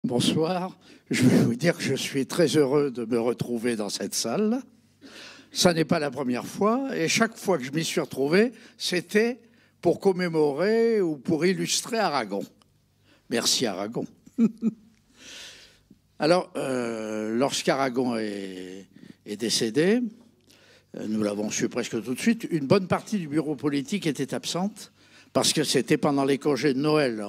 Bonsoir. Je vais vous dire que je suis très heureux de me retrouver dans cette salle. Ça n'est pas la première fois, et chaque fois que je m'y suis retrouvé, c'était pour commémorer ou pour illustrer Aragon. Merci Aragon. Alors, lorsqu'Aragon est décédé, nous l'avons su presque tout de suite, une bonne partie du bureau politique était absente, parce que c'était pendant les congés de Noël.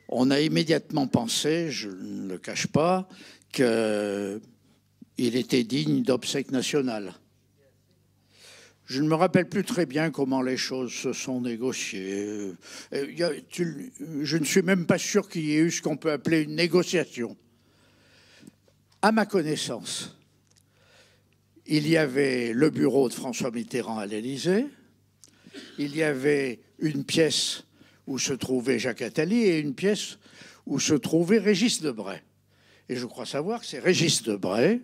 On a immédiatement pensé, je ne le cache pas, qu'il était digne d'obsèques nationales. Je ne me rappelle plus très bien comment les choses se sont négociées. Je ne suis même pas sûr qu'il y ait eu ce qu'on peut appeler une négociation. À ma connaissance, il y avait le bureau de François Mitterrand à l'Élysée, il y avait une pièce où se trouvait Jacques Attali et une pièce où se trouvait Régis Debray. Et je crois savoir que c'est Régis Debray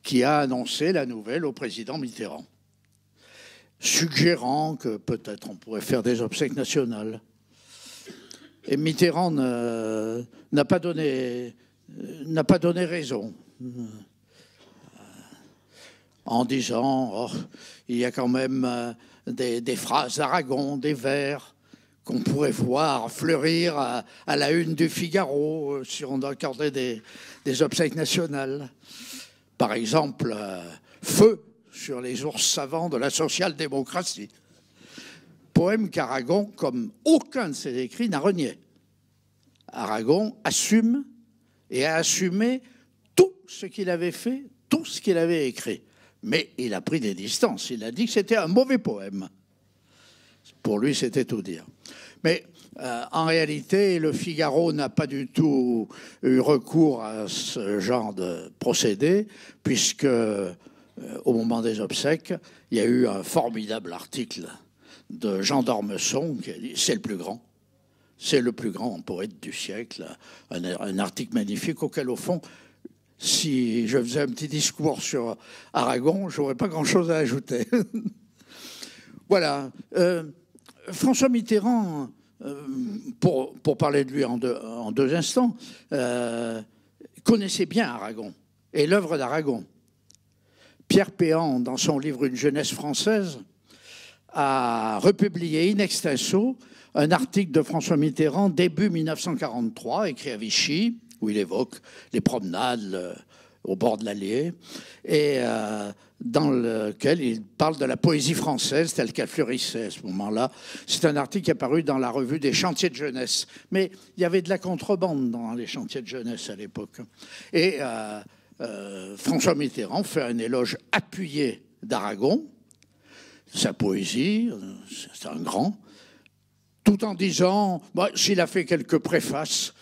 qui a annoncé la nouvelle au président Mitterrand, suggérant que peut-être on pourrait faire des obsèques nationales. Et Mitterrand n'a pas donné raison, en disant oh, il y a quand même des phrases d'Aragon, des vers qu'on pourrait voir fleurir à la une du Figaro si on accordait des obsèques nationales. Par exemple, feu sur les ours savants de la social-démocratie. Poème qu'Aragon, comme aucun de ses écrits, n'a renié. Aragon assume et a assumé tout ce qu'il avait fait, tout ce qu'il avait écrit. Mais il a pris des distances. Il a dit que c'était un mauvais poème. Pour lui, c'était tout dire. Mais en réalité, le Figaro n'a pas du tout eu recours à ce genre de procédé, puisque au moment des obsèques, il y a eu un formidable article de Jean d'Ormesson qui a dit « c'est le plus grand ». C'est le plus grand poète du siècle. Un article magnifique auquel, au fond, si je faisais un petit discours sur Aragon, je n'aurais pas grand-chose à ajouter. Voilà. François Mitterrand, pour parler de lui en deux instants, connaissait bien Aragon et l'œuvre d'Aragon. Pierre Péan, dans son livre « Une jeunesse française », a republié in extenso un article de François Mitterrand début 1943, écrit à Vichy, où il évoque les promenades au bord de l'Allier, et dans lequel il parle de la poésie française telle qu'elle fleurissait à ce moment-là. C'est un article qui est apparu dans la revue des Chantiers de jeunesse. Mais il y avait de la contrebande dans les Chantiers de jeunesse à l'époque. Et François Mitterrand fait un éloge appuyé d'Aragon, sa poésie, c'est un grand, tout en disant, s'il a fait quelques préfaces,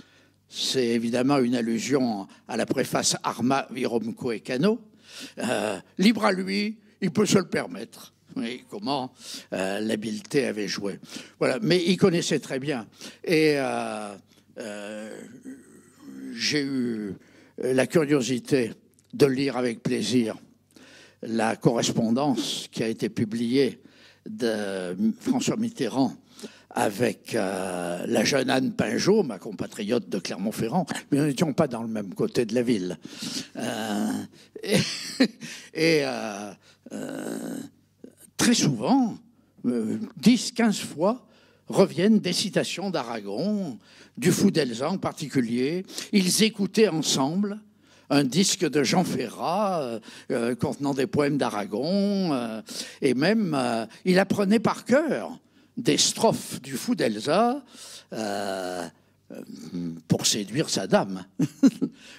c'est évidemment une allusion à la préface Arma Virumque Cano. Libre à lui, il peut se le permettre. Oui, comment l'habileté avait joué. Voilà, mais il connaissait très bien. Et j'ai eu la curiosité de lire avec plaisir la correspondance qui a été publiée de François Mitterrand avec la jeune Anne Pinjot, ma compatriote de Clermont-Ferrand, mais nous n'étions pas dans le même côté de la ville. Très souvent, 10-15 fois, reviennent des citations d'Aragon, du Fou d'Elsa en particulier. Ils écoutaient ensemble un disque de Jean Ferrat contenant des poèmes d'Aragon, et même il apprenait par cœur des strophes du Fou d'Elsa pour séduire sa dame.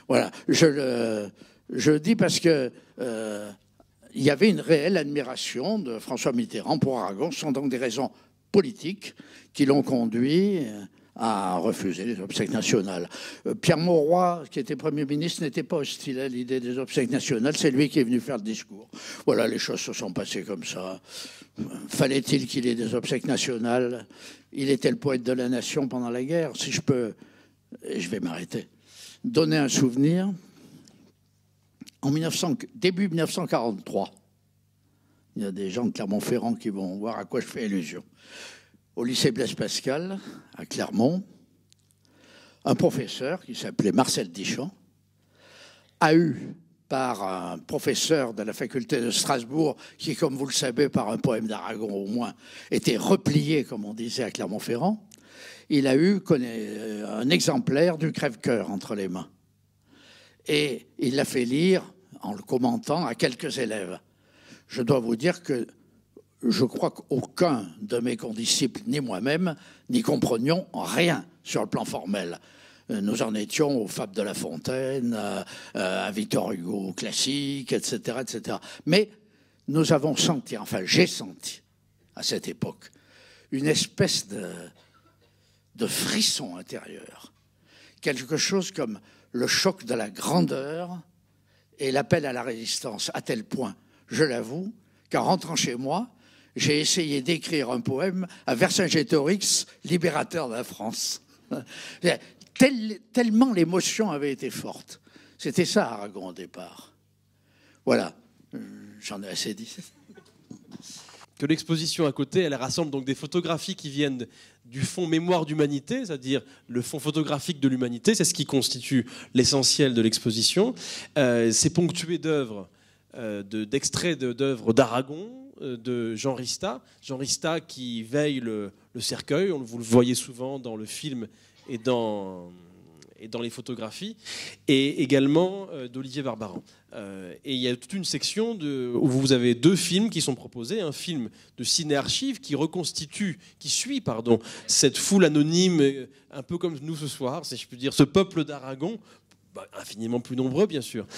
Voilà, je le dis parce que il y avait une réelle admiration de François Mitterrand pour Aragon. Ce sont donc des raisons politiques qui l'ont conduit à refuser les obsèques nationales. Pierre Mauroy, qui était Premier ministre, n'était pas hostile à l'idée des obsèques nationales. C'est lui qui est venu faire le discours. Voilà, les choses se sont passées comme ça. Fallait-il qu'il y ait des obsèques nationales? Il était le poète de la nation pendant la guerre. Si je peux, et je vais m'arrêter, donner un souvenir. Début 1943, il y a des gens de Clermont-Ferrand qui vont voir à quoi je fais allusion. Au lycée Blaise Pascal, à Clermont, un professeur qui s'appelait Marcel Dichon a eu, par un professeur de la faculté de Strasbourg, qui, comme vous le savez, par un poème d'Aragon au moins, était replié, comme on disait à Clermont-Ferrand, il a eu un exemplaire du Crève-Cœur entre les mains. Et il l'a fait lire, en le commentant, à quelques élèves. Je dois vous dire que je crois qu'aucun de mes condisciples, ni moi-même, n'y comprenions rien sur le plan formel. Nous en étions aux Fables de La Fontaine, à Victor Hugo classique, etc., etc. Mais nous avons senti, enfin j'ai senti, à cette époque, une espèce de frisson intérieur. Quelque chose comme le choc de la grandeur et l'appel à la résistance, à tel point, je l'avoue, qu'en rentrant chez moi, j'ai essayé d'écrire un poème à Vercingétorix, libérateur de la France. Tellement l'émotion avait été forte. C'était ça, Aragon, au départ. Voilà, j'en ai assez dit. Que l'exposition à côté, elle rassemble donc des photographies qui viennent du fonds Mémoire d'humanité, c'est-à-dire le fonds photographique de l'humanité, c'est ce qui constitue l'essentiel de l'exposition. C'est ponctué d'œuvres, d'extraits d'œuvres d'Aragon, de Jean Rista. Jean Rista qui veille le cercueil, vous le voyez souvent dans le film et dans les photographies, et également d'Olivier Barbaran. Et il y a toute une section où vous avez 2 films qui sont proposés, un film de ciné-archive qui suit cette foule anonyme, un peu comme nous ce soir, si je puis dire, ce peuple d'Aragon, infiniment plus nombreux bien sûr.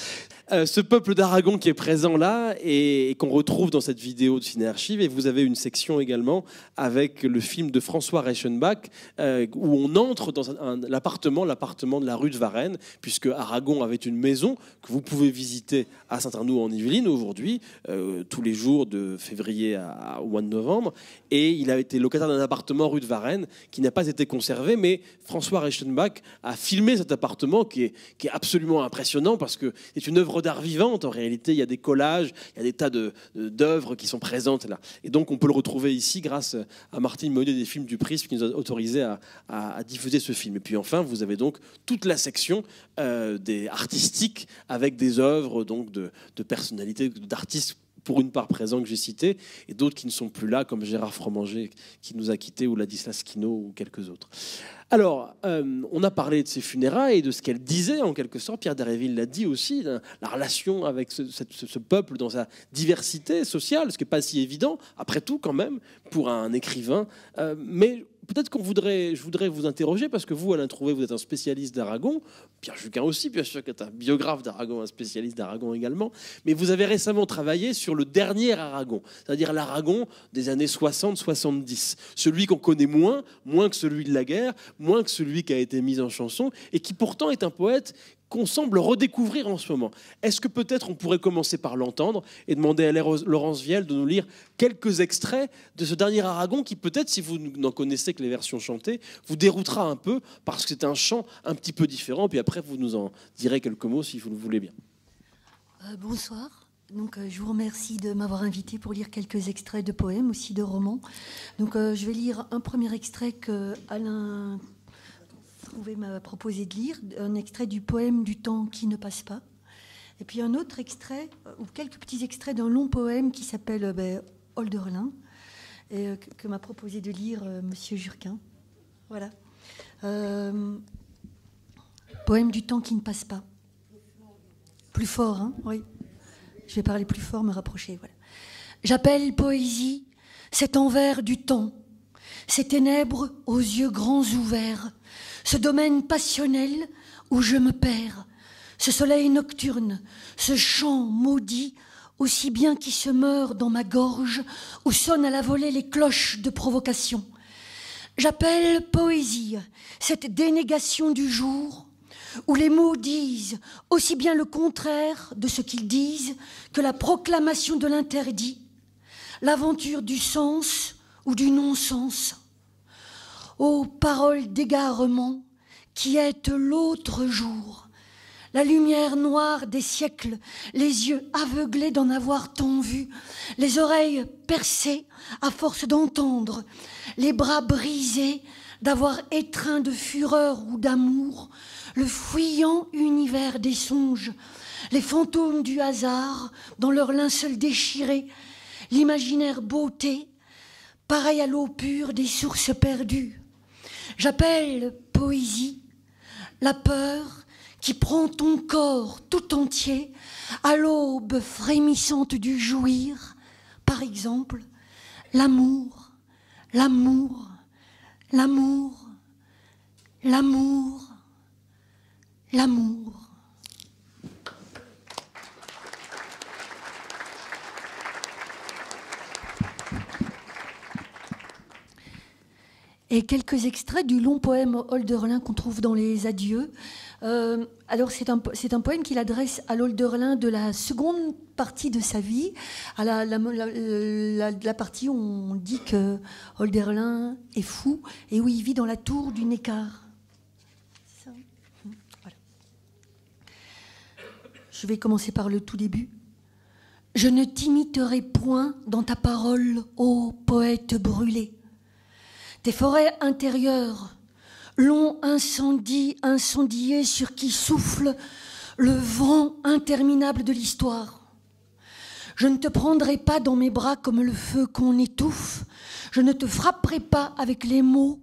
Ce peuple d'Aragon qui est présent là et qu'on retrouve dans cette vidéo de ciné-archive, et vous avez une section également avec le film de François Reichenbach où on entre dans l'appartement de la rue de Varennes, puisque Aragon avait une maison que vous pouvez visiter à Saint-Arnoult-en-Yvelines aujourd'hui, tous les jours de février au mois de novembre, et il a été locataire d'un appartement rue de Varennes qui n'a pas été conservé, mais François Reichenbach a filmé cet appartement qui est absolument impressionnant parce que c'est une œuvre d'art vivante. En réalité, il y a des collages, il y a des tas d'œuvres qui sont présentes là. Et donc, on peut le retrouver ici grâce à Martine Monnier des Films du Prisme qui nous a autorisé à diffuser ce film. Et puis enfin, vous avez donc toute la section des artistiques avec des œuvres donc de personnalités, d'artistes pour une part présents que j'ai cités, et d'autres qui ne sont plus là, comme Gérard Fromanger qui nous a quittés, ou Ladislas Quino, ou quelques autres. Alors, on a parlé de ses funérailles et de ce qu'elle disait, en quelque sorte. Pierre Dharréville l'a dit aussi, la relation avec ce peuple dans sa diversité sociale, ce qui n'est pas si évident, après tout, quand même, pour un écrivain. Mais peut-être je voudrais vous interroger, parce que vous, Alain Trouvé, vous êtes un spécialiste d'Aragon, Pierre Juquin aussi, bien sûr, qui est un biographe d'Aragon, un spécialiste d'Aragon également, mais vous avez récemment travaillé sur le dernier Aragon, c'est-à-dire l'Aragon des années 60-70, celui qu'on connaît moins que celui de la guerre, moins que celui qui a été mis en chanson, et qui pourtant est un poète qu'on semble redécouvrir en ce moment. Est-ce que peut-être on pourrait commencer par l'entendre et demander à Laurence Vielle de nous lire quelques extraits de ce dernier Aragon qui peut-être, si vous n'en connaissez que les versions chantées, vous déroutera un peu parce que c'est un chant un petit peu différent. Puis après, vous nous en direz quelques mots si vous le voulez bien. Bonsoir. Donc, je vous remercie de m'avoir invité pour lire quelques extraits de poèmes, aussi de romans. Donc, je vais lire un premier extrait que Alain Trouvé m'a proposé de lire, un extrait du poème Du temps qui ne passe pas. Et puis un autre extrait, ou quelques petits extraits d'un long poème qui s'appelle Holderlin, et que m'a proposé de lire Monsieur Jurquin. Voilà. Poème Du temps qui ne passe pas. Plus fort, hein? Oui. Je vais parler plus fort, me rapprocher. Voilà. J'appelle poésie cet envers du temps, ces ténèbres aux yeux grands ouverts, ce domaine passionnel où je me perds, ce soleil nocturne, ce chant maudit, aussi bien qui se meurt dans ma gorge, où sonnent à la volée les cloches de provocation. J'appelle poésie cette dénégation du jour, où les mots disent aussi bien le contraire de ce qu'ils disent que la proclamation de l'interdit, l'aventure du sens ou du non-sens. Ô paroles d'égarement qui êtes l'autre jour, La lumière noire des siècles, les yeux aveuglés d'en avoir tant vu, les oreilles percées à force d'entendre, les bras brisés d'avoir étreint de fureur ou d'amour, le fuyant univers des songes, les fantômes du hasard dans leur linceul déchiré, l'imaginaire beauté, pareil à l'eau pure des sources perdues. J'appelle poésie la peur qui prend ton corps tout entier à l'aube frémissante du jouir. Par exemple, l'amour, l'amour, l'amour, l'amour, l'amour. Et quelques extraits du long poème Hölderlin qu'on trouve dans les Adieux. Alors c'est un poème qu'il adresse à l'Hölderlin de la seconde partie de sa vie, à la partie où on dit que Hölderlin est fou et où il vit dans la tour du Neckar. C'est ça ? Voilà. Je vais commencer par le tout début. Je ne t'imiterai point dans ta parole, ô poète brûlé. Tes forêts intérieures, long incendie incendié sur qui souffle le vent interminable de l'histoire. Je ne te prendrai pas dans mes bras comme le feu qu'on étouffe. Je ne te frapperai pas avec les mots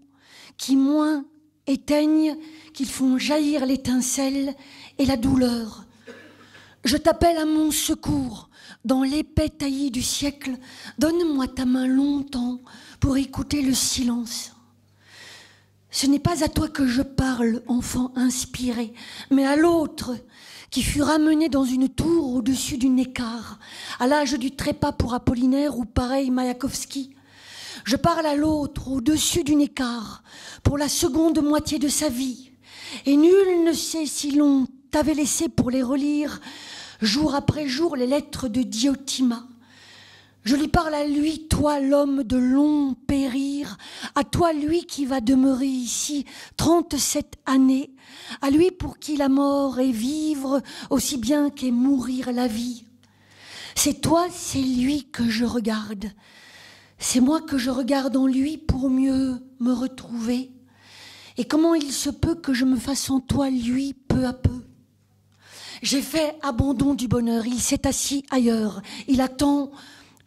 qui moins éteignent, qu'ils font jaillir l'étincelle et la douleur. Je t'appelle à mon secours dans l'épais taillis du siècle. Donne-moi ta main longtemps pour écouter le silence. Ce n'est pas à toi que je parle, enfant inspiré, mais à l'autre qui fut ramené dans une tour au-dessus du Neckar, à l'âge du trépas pour Apollinaire ou pareil Mayakovsky. Je parle à l'autre au-dessus du Neckar pour la seconde moitié de sa vie, et nul ne sait si l'on t'avait laissé pour les relire jour après jour les lettres de Diotima. Je lui parle à lui, toi l'homme de long périr, à toi lui qui va demeurer ici 37 années, à lui pour qui la mort est vivre aussi bien qu'est mourir la vie. C'est toi, c'est lui que je regarde. C'est moi que je regarde en lui pour mieux me retrouver. Et comment il se peut que je me fasse en toi, lui, peu à peu. J'ai fait abandon du bonheur, il s'est assis ailleurs, il attend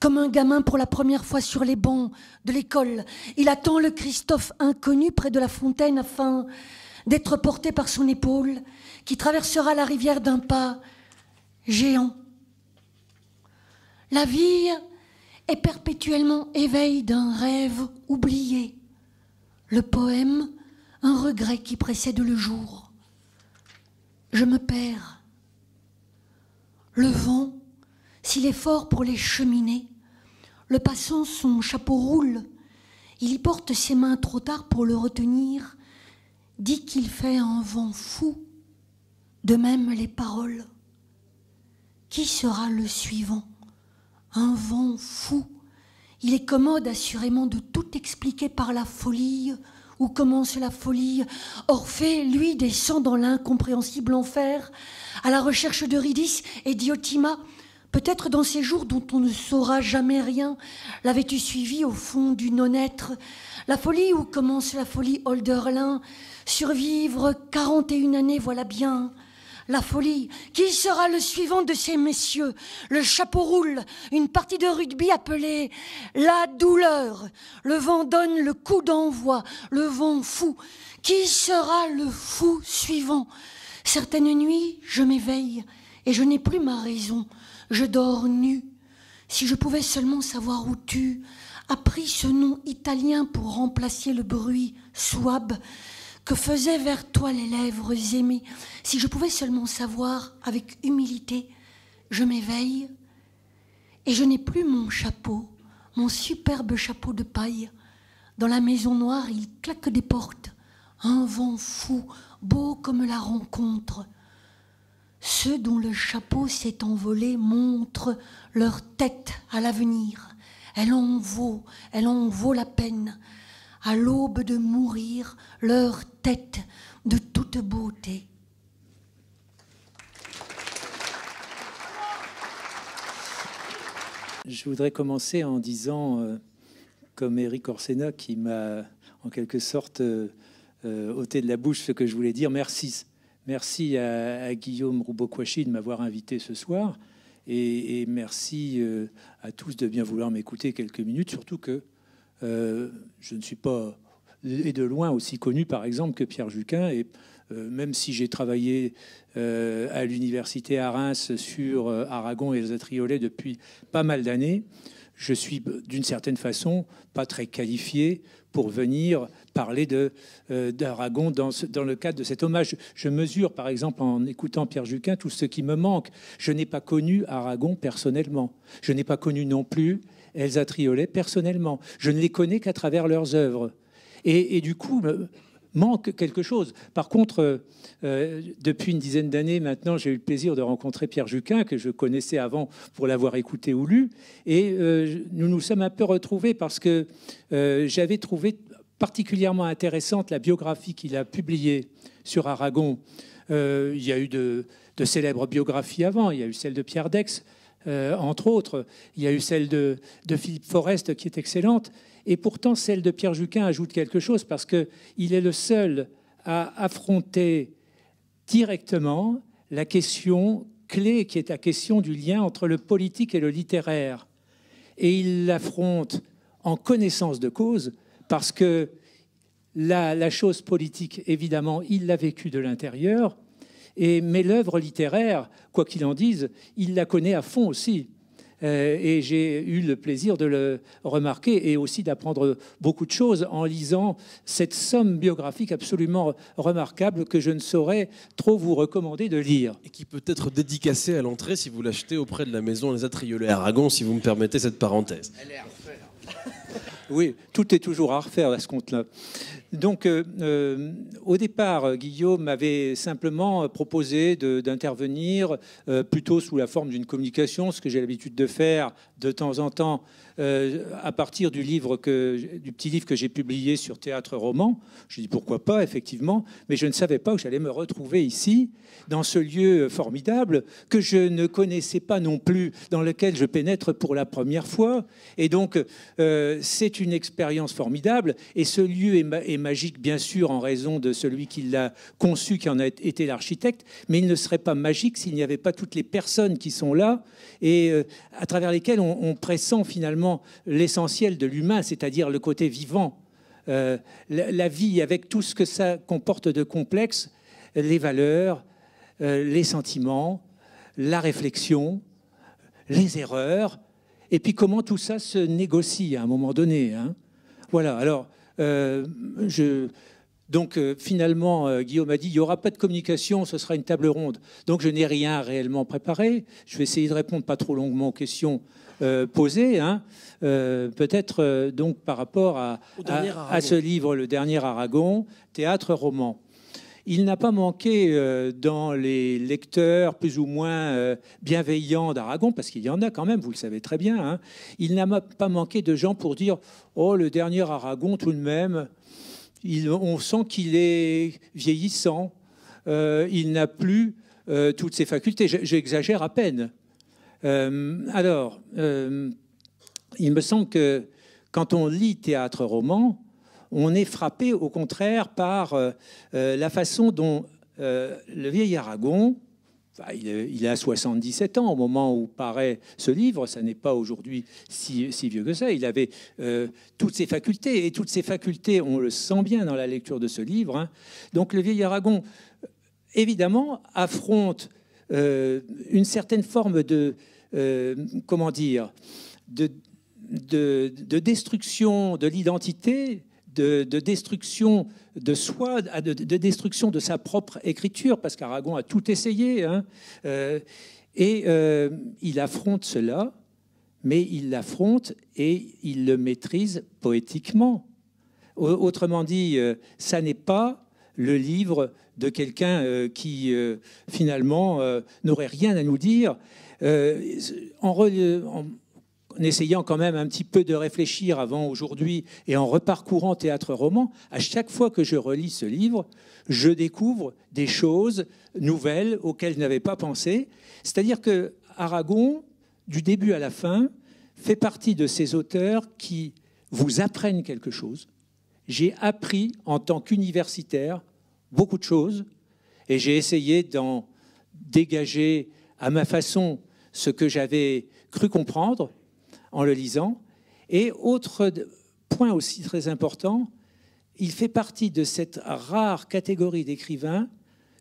comme un gamin pour la première fois sur les bancs de l'école. Il attend le Christophe inconnu près de la fontaine afin d'être porté par son épaule, qui traversera la rivière d'un pas géant. La vie est perpétuellement éveil d'un rêve oublié. Le poème, un regret qui précède le jour. Je me perds. Le vent, s'il est fort pour les cheminées, le passant son chapeau roule, il y porte ses mains trop tard pour le retenir, dit qu'il fait un vent fou, de même les paroles. Qui sera le suivant? Un vent fou. Il est commode assurément de tout expliquer par la folie. Où commence la folie? Orphée, lui, descend dans l'incompréhensible enfer, à la recherche d'Eurydice et d'Iotima. Peut-être dans ces jours dont on ne saura jamais rien, l'avais-tu suivi au fond du non-être? La folie, où commence la folie, Hölderlin? Survivre 41 années, voilà bien. La folie. Qui sera le suivant de ces messieurs? Le chapeau roule, une partie de rugby appelée la douleur. Le vent donne le coup d'envoi, le vent fou. Qui sera le fou suivant? Certaines nuits, je m'éveille et je n'ai plus ma raison. Je dors nu. Si je pouvais seulement savoir où tu as pris ce nom italien pour remplacer le bruit souabe que faisaient vers toi les lèvres aimées. Si je pouvais seulement savoir, avec humilité, je m'éveille et je n'ai plus mon chapeau, mon superbe chapeau de paille. Dans la maison noire, il claque des portes. Un vent fou, beau comme la rencontre. Ceux dont le chapeau s'est envolé montrent leur tête à l'avenir. Elle en vaut la peine. À l'aube de mourir, leur tête de toute beauté. Je voudrais commencer en disant, comme Éric Orsena, qui m'a en quelque sorte ôté de la bouche ce que je voulais dire, merci. Merci à Guillaume Roubaud-Kouachi de m'avoir invité ce soir. Et merci à tous de bien vouloir m'écouter quelques minutes, surtout que je ne suis pas, et de loin, aussi connu, par exemple, que Pierre Juquin. Et même si j'ai travaillé à l'université à Reims sur Aragon et les Triolet depuis pas mal d'années, je suis d'une certaine façon pas très qualifié pour venir parler d'Aragon dans le cadre de cet hommage. Je mesure, par exemple, en écoutant Pierre Juquin, tout ce qui me manque. Je n'ai pas connu Aragon personnellement. Je n'ai pas connu non plus Elsa Triolet personnellement. Je ne les connais qu'à travers leurs œuvres. Et du coup, manque quelque chose. Par contre, depuis une dizaine d'années maintenant, j'ai eu le plaisir de rencontrer Pierre Juquin, que je connaissais avant pour l'avoir écouté ou lu. Et nous nous sommes un peu retrouvés parce que j'avais trouvé particulièrement intéressante la biographie qu'il a publiée sur Aragon. Il y a eu de célèbres biographies avant. Il y a eu celle de Pierre Dex, entre autres. Il y a eu celle de Philippe Forest, qui est excellente. Et pourtant, celle de Pierre Juquin ajoute quelque chose, parce qu'il est le seul à affronter directement la question clé, qui est la question du lien entre le politique et le littéraire. Et il l'affronte en connaissance de cause, parce que la chose politique, évidemment, il l'a vécue de l'intérieur, mais l'œuvre littéraire, quoi qu'il en dise, il la connaît à fond aussi. Et j'ai eu le plaisir de le remarquer et aussi d'apprendre beaucoup de choses en lisant cette somme biographique absolument remarquable que je ne saurais trop vous recommander de lire. Et qui peut être dédicacée à l'entrée si vous l'achetez auprès de la maison Les Triolet à Aragon, si vous me permettez cette parenthèse. Elle est à refaire. Oui, tout est toujours à refaire à ce compte-là. Donc, au départ, Guillaume m'avait simplement proposé d'intervenir plutôt sous la forme d'une communication, ce que j'ai l'habitude de faire de temps en temps à partir du petit livre que j'ai publié sur Théâtre Roman. Je dis pourquoi pas, effectivement, mais je ne savais pas que j'allais me retrouver ici, dans ce lieu formidable que je ne connaissais pas non plus, dans lequel je pénètre pour la première fois. Et donc, c'est une expérience formidable. Et ce lieu est magique, bien sûr, en raison de celui qui l'a conçu, qui en a été l'architecte, mais il ne serait pas magique s'il n'y avait pas toutes les personnes qui sont là et à travers lesquelles on pressent finalement l'essentiel de l'humain, c'est-à-dire le côté vivant. La vie, avec tout ce que ça comporte de complexe, les valeurs, les sentiments, la réflexion, les erreurs, et puis comment tout ça se négocie à un moment donné. Hein. Voilà, alors, finalement, Guillaume a dit, il n'y aura pas de communication, ce sera une table ronde. Donc je n'ai rien réellement préparé. Je vais essayer de répondre pas trop longuement aux questions posées. Hein. Peut-être donc par rapport à ce livre, Le Dernier Aragon, Théâtre Roman. Il n'a pas manqué dans les lecteurs plus ou moins bienveillants d'Aragon, parce qu'il y en a quand même, vous le savez très bien, hein, il n'a pas manqué de gens pour dire « Oh, le dernier Aragon, tout de même, on sent qu'il est vieillissant, il n'a plus toutes ses facultés. » J'exagère à peine. Il me semble que quand on lit Théâtre Roman, on est frappé, au contraire, par la façon dont le vieil Aragon, il a 77 ans au moment où paraît ce livre, ça n'est pas aujourd'hui si vieux que ça, il avait toutes ses facultés, et toutes ses facultés, on le sent bien dans la lecture de ce livre. Hein. Donc le vieil Aragon, évidemment, affronte une certaine forme de destruction de l'identité, de destruction de soi, de destruction de sa propre écriture, parce qu'Aragon a tout essayé. Hein, il affronte cela, mais il l'affronte et il le maîtrise poétiquement. Autrement dit, ça n'est pas le livre de quelqu'un qui, finalement, n'aurait rien à nous dire. En essayant quand même un petit peu de réfléchir avant aujourd'hui et en reparcourant Théâtre Roman, à chaque fois que je relis ce livre, je découvre des choses nouvelles auxquelles je n'avais pas pensé. C'est-à-dire que Aragon, du début à la fin, fait partie de ces auteurs qui vous apprennent quelque chose. J'ai appris en tant qu'universitaire beaucoup de choses et j'ai essayé d'en dégager à ma façon ce que j'avais cru comprendre en le lisant. Et autre point aussi très important, il fait partie de cette rare catégorie d'écrivains.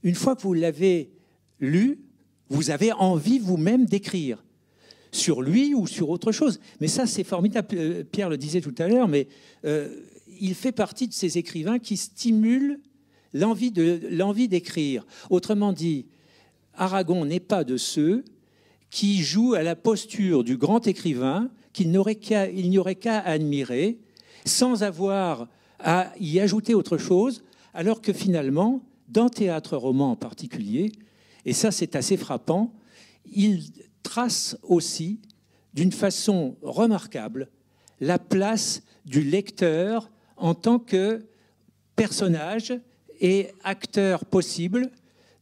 Une fois que vous l'avez lu, vous avez envie vous-même d'écrire sur lui ou sur autre chose. Mais ça, c'est formidable. Pierre le disait tout à l'heure, mais il fait partie de ces écrivains qui stimulent l'envie d'écrire. Autrement dit, Aragon n'est pas de ceux qui jouent à la posture du grand écrivain qu'il n'y aurait qu'à admirer sans avoir à y ajouter autre chose, alors que finalement, dans théâtre-roman en particulier, et ça c'est assez frappant, il trace aussi d'une façon remarquable la place du lecteur en tant que personnage et acteur possible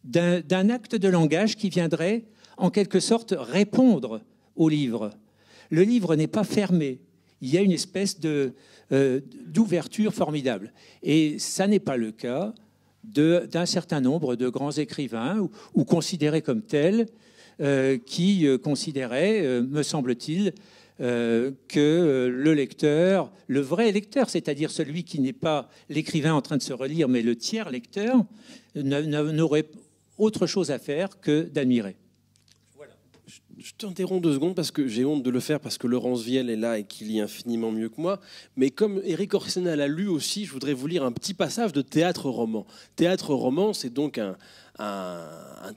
d'un acte de langage qui viendrait en quelque sorte répondre au livre. Le livre n'est pas fermé, il y a une espèce d'ouverture formidable. Et ça n'est pas le cas d'un certain nombre de grands écrivains ou considérés comme tels, qui considéraient, me semble-t-il, que le lecteur, le vrai lecteur, c'est-à-dire celui qui n'est pas l'écrivain en train de se relire, mais le tiers lecteur, n'aurait autre chose à faire que d'admirer. Je t'interromps 2 secondes parce que j'ai honte de le faire parce que Laurence Viel est là et qu'il lit infiniment mieux que moi. Mais comme Éric Orsena l'a lu aussi, je voudrais vous lire un petit passage de théâtre-roman. Théâtre-roman, c'est donc un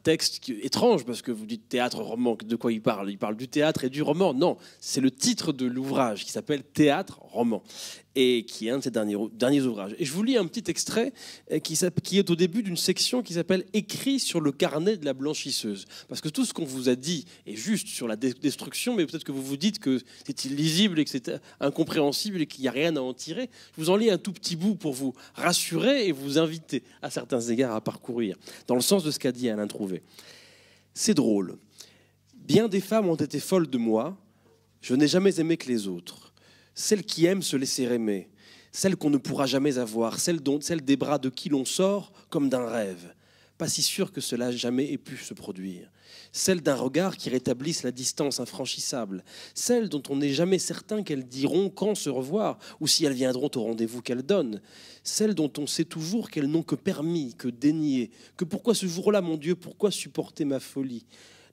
texte étrange parce que vous dites théâtre-roman, de quoi il parle? Il parle du théâtre et du roman. Non, c'est le titre de l'ouvrage qui s'appelle Théâtre-roman et qui est un de ses derniers ouvrages. Et je vous lis un petit extrait qui est au début d'une section qui s'appelle « Écrit sur le carnet de la blanchisseuse ». Parce que tout ce qu'on vous a dit est juste sur la destruction, mais peut-être que vous vous dites que c'est illisible et que c'est incompréhensible et qu'il n'y a rien à en tirer. Je vous en lis un tout petit bout pour vous rassurer et vous inviter à certains égards à parcourir, dans le sens de ce qu'a dit Alain Trouvé. C'est drôle. Bien des femmes ont été folles de moi. Je n'ai jamais aimé que les autres. Celles qui aiment se laisser aimer, celles qu'on ne pourra jamais avoir, celles des bras de qui l'on sort comme d'un rêve. Pas si sûr que cela jamais ait pu se produire. Celles d'un regard qui rétablisse la distance infranchissable. Celles dont on n'est jamais certain qu'elles diront quand se revoir ou si elles viendront au rendez-vous qu'elles donnent. Celles dont on sait toujours qu'elles n'ont que permis, que dénié, que pourquoi ce jour-là, mon Dieu, pourquoi supporter ma folie?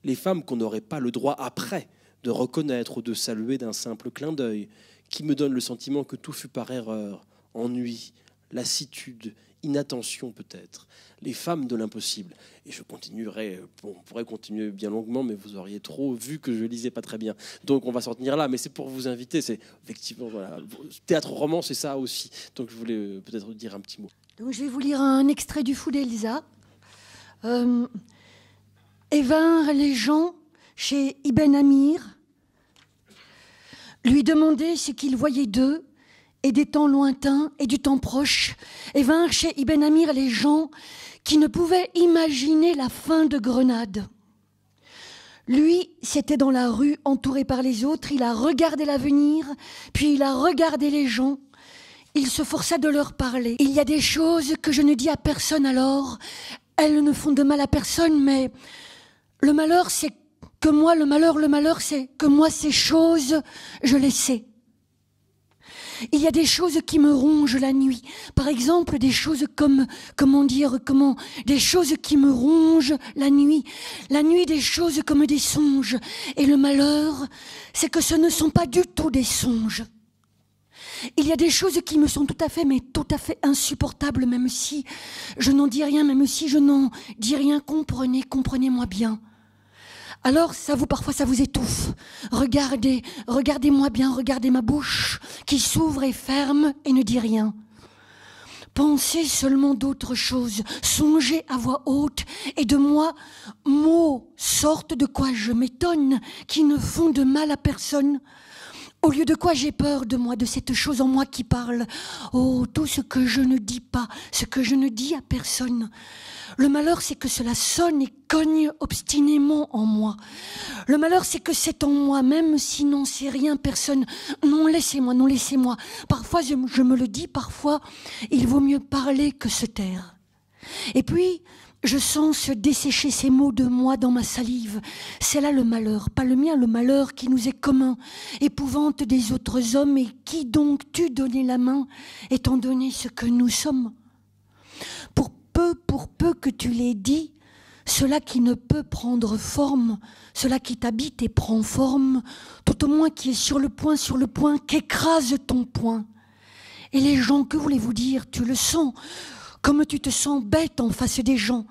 Les femmes qu'on n'aurait pas le droit après de reconnaître ou de saluer d'un simple clin d'œil, qui me donne le sentiment que tout fut par erreur, ennui, lassitude, inattention peut-être. Les femmes de l'impossible. Et je continuerai, on pourrait continuer bien longuement, mais vous auriez trop vu que je lisais pas très bien. Donc on va s'en tenir là, mais c'est pour vous inviter. C'est effectivement, voilà, théâtre-roman, c'est ça aussi. Donc je voulais peut-être dire un petit mot. Donc je vais vous lire un extrait du Fou d'Elsa. Et vinrent les gens chez Ibn Amir lui demander ce qu'il voyait d'eux, et des temps lointains et du temps proche, et vinrent chez Ibn Amir les gens qui ne pouvaient imaginer la fin de Grenade. Lui, c'était dans la rue, entouré par les autres, il a regardé l'avenir, puis il a regardé les gens, il se força de leur parler. Il y a des choses que je ne dis à personne alors, elles ne font de mal à personne, mais le malheur, c'est que moi, le malheur, c'est que moi, ces choses, je les sais. Il y a des choses qui me rongent la nuit. Par exemple, des choses comme, des choses qui me rongent la nuit. La nuit, des choses comme des songes. Et le malheur, c'est que ce ne sont pas du tout des songes. Il y a des choses qui me sont tout à fait insupportables, même si je n'en dis rien, comprenez-moi bien. Alors, parfois ça vous étouffe. Regardez-moi bien, regardez ma bouche qui s'ouvre et ferme et ne dit rien. Pensez seulement d'autre chose, songez à voix haute, et de moi, mots sortent de quoi je m'étonne, qui ne font de mal à personne. Au lieu de quoi j'ai peur de moi, de cette chose en moi qui parle. Oh, tout ce que je ne dis pas, ce que je ne dis à personne. Le malheur, c'est que cela sonne et cogne obstinément en moi. Le malheur, c'est que c'est en moi, même si non, c'est rien, personne. Non, laissez-moi, non, laissez-moi. Parfois, je me le dis, parfois, il vaut mieux parler que se taire. Et puis, je sens se dessécher ces mots de moi dans ma salive. C'est là le malheur, pas le mien, le malheur qui nous est commun, épouvante des autres hommes. Et qui donc t'eût donné la main, étant donné ce que nous sommes? Pour peu que tu l'aies dit, cela qui ne peut prendre forme, cela qui t'habite et prend forme, tout au moins qui est sur le point, qu'écrase ton poing. Et les gens, que voulez-vous dire? Tu le sens, comme tu te sens bête en face des gens.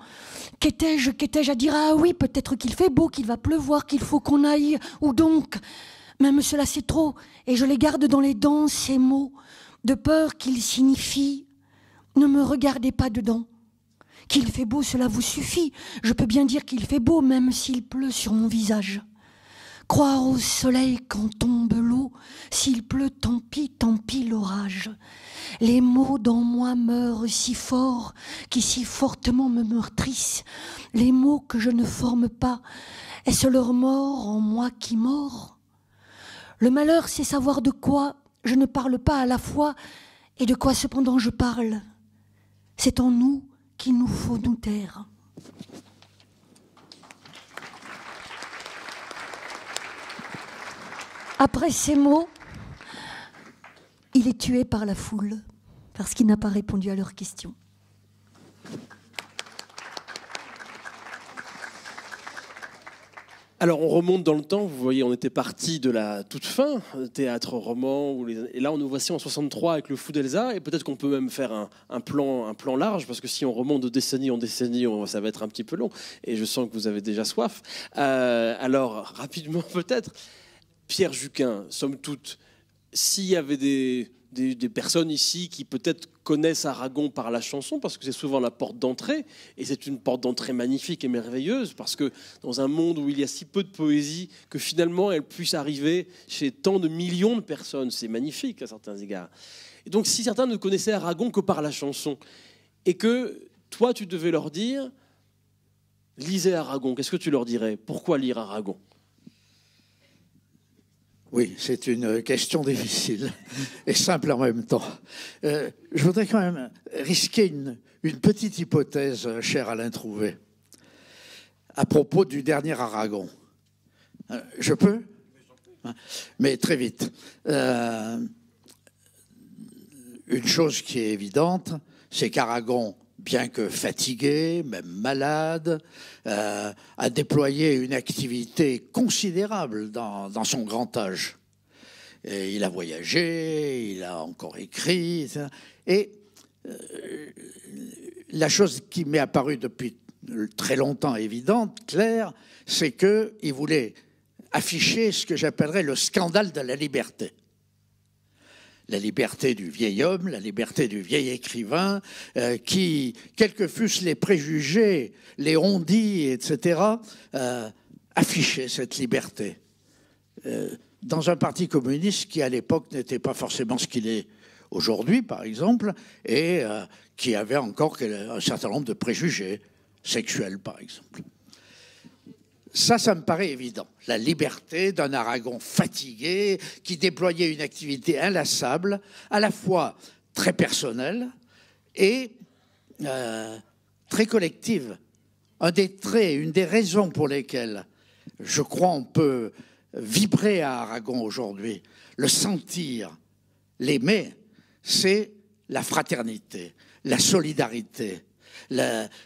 Qu'étais-je à dire, ah oui, peut-être qu'il fait beau, qu'il va pleuvoir, qu'il faut qu'on aille, ou donc, même cela c'est trop, et je les garde dans les dents, ces mots, de peur qu'ils signifient, ne me regardez pas dedans. Qu'il fait beau, cela vous suffit. Je peux bien dire qu'il fait beau, même s'il pleut sur mon visage. Croire au soleil quand tombe l'eau, s'il pleut, tant pis l'orage. Les mots dans moi meurent si fort, qui si fortement me meurtrissent. Les mots que je ne forme pas, est-ce leur mort en moi qui mord? Le malheur, c'est savoir de quoi je ne parle pas à la fois et de quoi cependant je parle. C'est en nous qu'il nous faut nous taire. Après ces mots, il est tué par la foule, parce qu'il n'a pas répondu à leurs questions. Alors on remonte dans le temps, vous voyez, on était parti de la toute fin, théâtre, roman, et là on nous voici en 63 avec le Fou d'Elsa, et peut-être qu'on peut même faire un plan large, parce que si on remonte de décennie en décennie, ça va être un petit peu long, et je sens que vous avez déjà soif. Alors, rapidement peut-être, Pierre Juquin, somme toute, s'il y avait des personnes ici qui peut-être connaissent Aragon par la chanson, parce que c'est souvent la porte d'entrée, et c'est une porte d'entrée magnifique et merveilleuse, parce que dans un monde où il y a si peu de poésie, que finalement elle puisse arriver chez tant de millions de personnes, c'est magnifique à certains égards. Et donc si certains ne connaissaient Aragon que par la chanson, et que toi tu devais leur dire, lisez Aragon, qu'est-ce que tu leur dirais? Pourquoi lire Aragon? Oui, c'est une question difficile et simple en même temps. Je voudrais quand même risquer une petite hypothèse, cher Alain Trouvé, à propos du dernier Aragon. Je peux? Mais très vite. Une chose qui est évidente, c'est qu'Aragon, bien que fatigué, même malade, a déployé une activité considérable dans son grand âge. Et il a voyagé, il a encore écrit. Et la chose qui m'est apparue depuis très longtemps évidente, claire, c'est qu'il voulait afficher ce que j'appellerais le scandale de la liberté. La liberté du vieil homme, la liberté du vieil écrivain, qui, quels que fussent les préjugés, les on-dit, etc., affichait cette liberté. Dans un parti communiste qui, à l'époque, n'était pas forcément ce qu'il est aujourd'hui, par exemple, et qui avait encore un certain nombre de préjugés sexuels, par exemple. Ça me paraît évident. La liberté d'un Aragon fatigué qui déployait une activité inlassable, à la fois très personnelle et très collective. Un des traits, une des raisons pour lesquelles je crois on peut vibrer à Aragon aujourd'hui, le sentir, l'aimer, c'est la fraternité, la solidarité.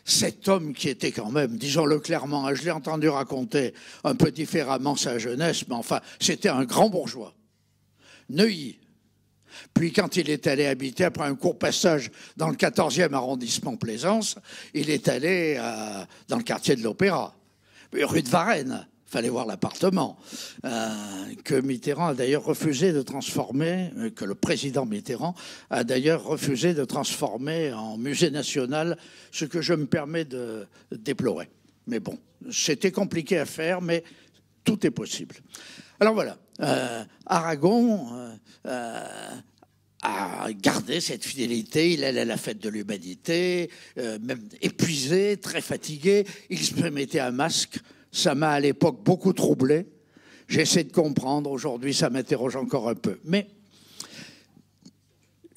Cet homme qui était quand même, disons-le clairement, je l'ai entendu raconter un peu différemment sa jeunesse, mais enfin, c'était un grand bourgeois. Neuilly. Puis quand il est allé habiter, après un court passage dans le 14e arrondissement Plaisance, il est allé dans le quartier de l'Opéra, rue de Varennes. Il fallait voir l'appartement, que Mitterrand a d'ailleurs refusé de transformer, que le président Mitterrand a d'ailleurs refusé de transformer en musée national, ce que je me permets de déplorer. Mais bon, c'était compliqué à faire, mais tout est possible. Alors voilà, Aragon a gardé cette fidélité. Il allait à la fête de l'Humanité, même épuisé, très fatigué. Il se mettait un masque. Ça m'a à l'époque beaucoup troublé. J'essaie de comprendre. Aujourd'hui, ça m'interroge encore un peu. Mais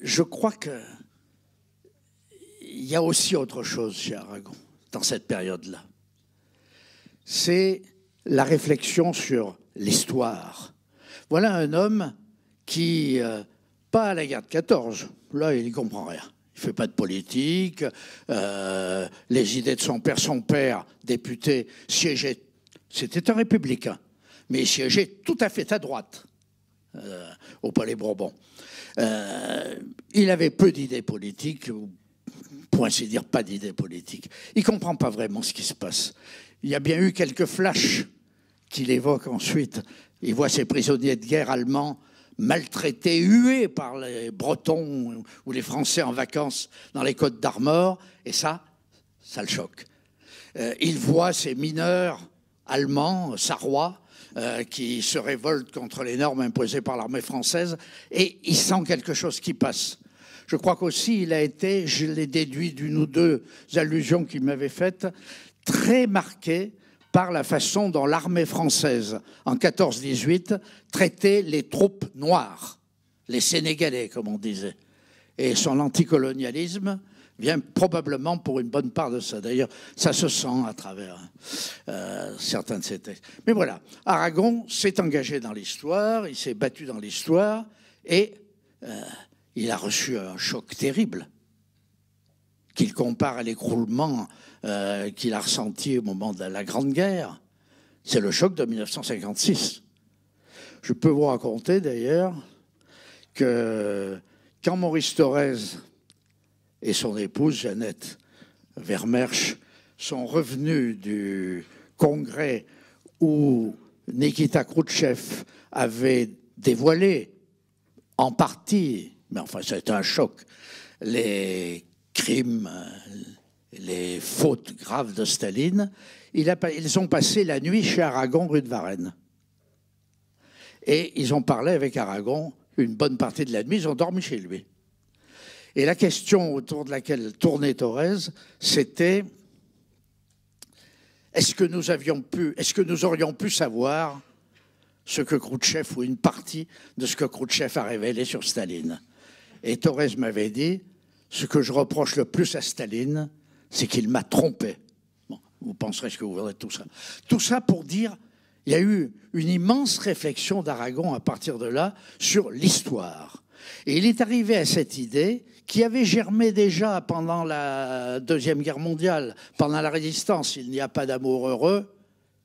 je crois qu'il y a aussi autre chose chez Aragon, dans cette période-là. C'est la réflexion sur l'histoire. Voilà un homme qui, pas à la guerre de 14, là il n'y comprend rien. Il ne fait pas de politique, les idées de son père, député, siégeait, c'était un républicain, mais il siégeait tout à fait à droite au Palais Bourbon. Il avait peu d'idées politiques, pour ainsi dire pas d'idées politiques. Il ne comprend pas vraiment ce qui se passe. Il y a bien eu quelques flashs qu'il évoque ensuite. Il voit ces prisonniers de guerre allemands maltraités, hués par les Bretons ou les Français en vacances dans les Côtes d'Armor, et ça le choque. Il voit ces mineurs allemands, sarrois, qui se révoltent contre les normes imposées par l'armée française, et il sent quelque chose qui passe. Je crois qu'aussi il a été, je l'ai déduit d'une ou deux allusions qu'il m'avait faites, très marqué par la façon dont l'armée française, en 14-18, traitait les troupes noires, les Sénégalais, comme on disait. Et son anticolonialisme vient probablement pour une bonne part de ça. D'ailleurs, ça se sent à travers certains de ses textes. Mais voilà, Aragon s'est engagé dans l'histoire, il s'est battu dans l'histoire, et il a reçu un choc terrible qu'il compare à l'écroulement qu'il a ressenti au moment de la Grande Guerre. C'est le choc de 1956. Je peux vous raconter d'ailleurs que quand Maurice Thorez et son épouse Jeannette Vermersch sont revenus du congrès où Nikita Khrouchtchev avait dévoilé en partie, mais enfin c'était un choc, les crimes, les fautes graves de Staline, ils ont passé la nuit chez Aragon, rue de Varennes. Et ils ont parlé avec Aragon une bonne partie de la nuit, ils ont dormi chez lui. Et la question autour de laquelle tournait Thorez, c'était est-ce que nous aurions pu savoir ce que Khrouchtchev, ou une partie de ce que Khrouchtchev a révélé sur Staline. Et Thorez m'avait dit, ce que je reproche le plus à Staline, c'est qu'il m'a trompé. Bon, vous penserez ce que vous voudrez de tout ça. Tout ça pour dire, il y a eu une immense réflexion d'Aragon à partir de là sur l'histoire. Et il est arrivé à cette idée qui avait germé déjà pendant la Deuxième Guerre mondiale, pendant la Résistance. Il n'y a pas d'amour heureux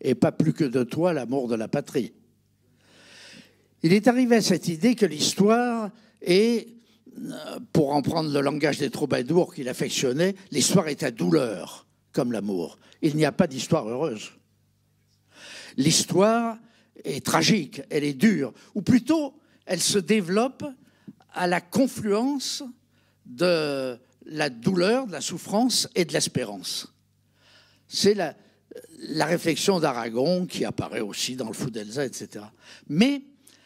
et pas plus que de toi l'amour de la patrie. Il est arrivé à cette idée que l'histoire est, pour en prendre le langage des troubadours qu'il affectionnait, l'histoire est à douleur, comme l'amour. Il n'y a pas d'histoire heureuse. L'histoire est tragique, elle est dure, ou plutôt, elle se développe à la confluence de la douleur, de la souffrance et de l'espérance. C'est la réflexion d'Aragon qui apparaît aussi dans le Fou d'Elsa, etc. Mais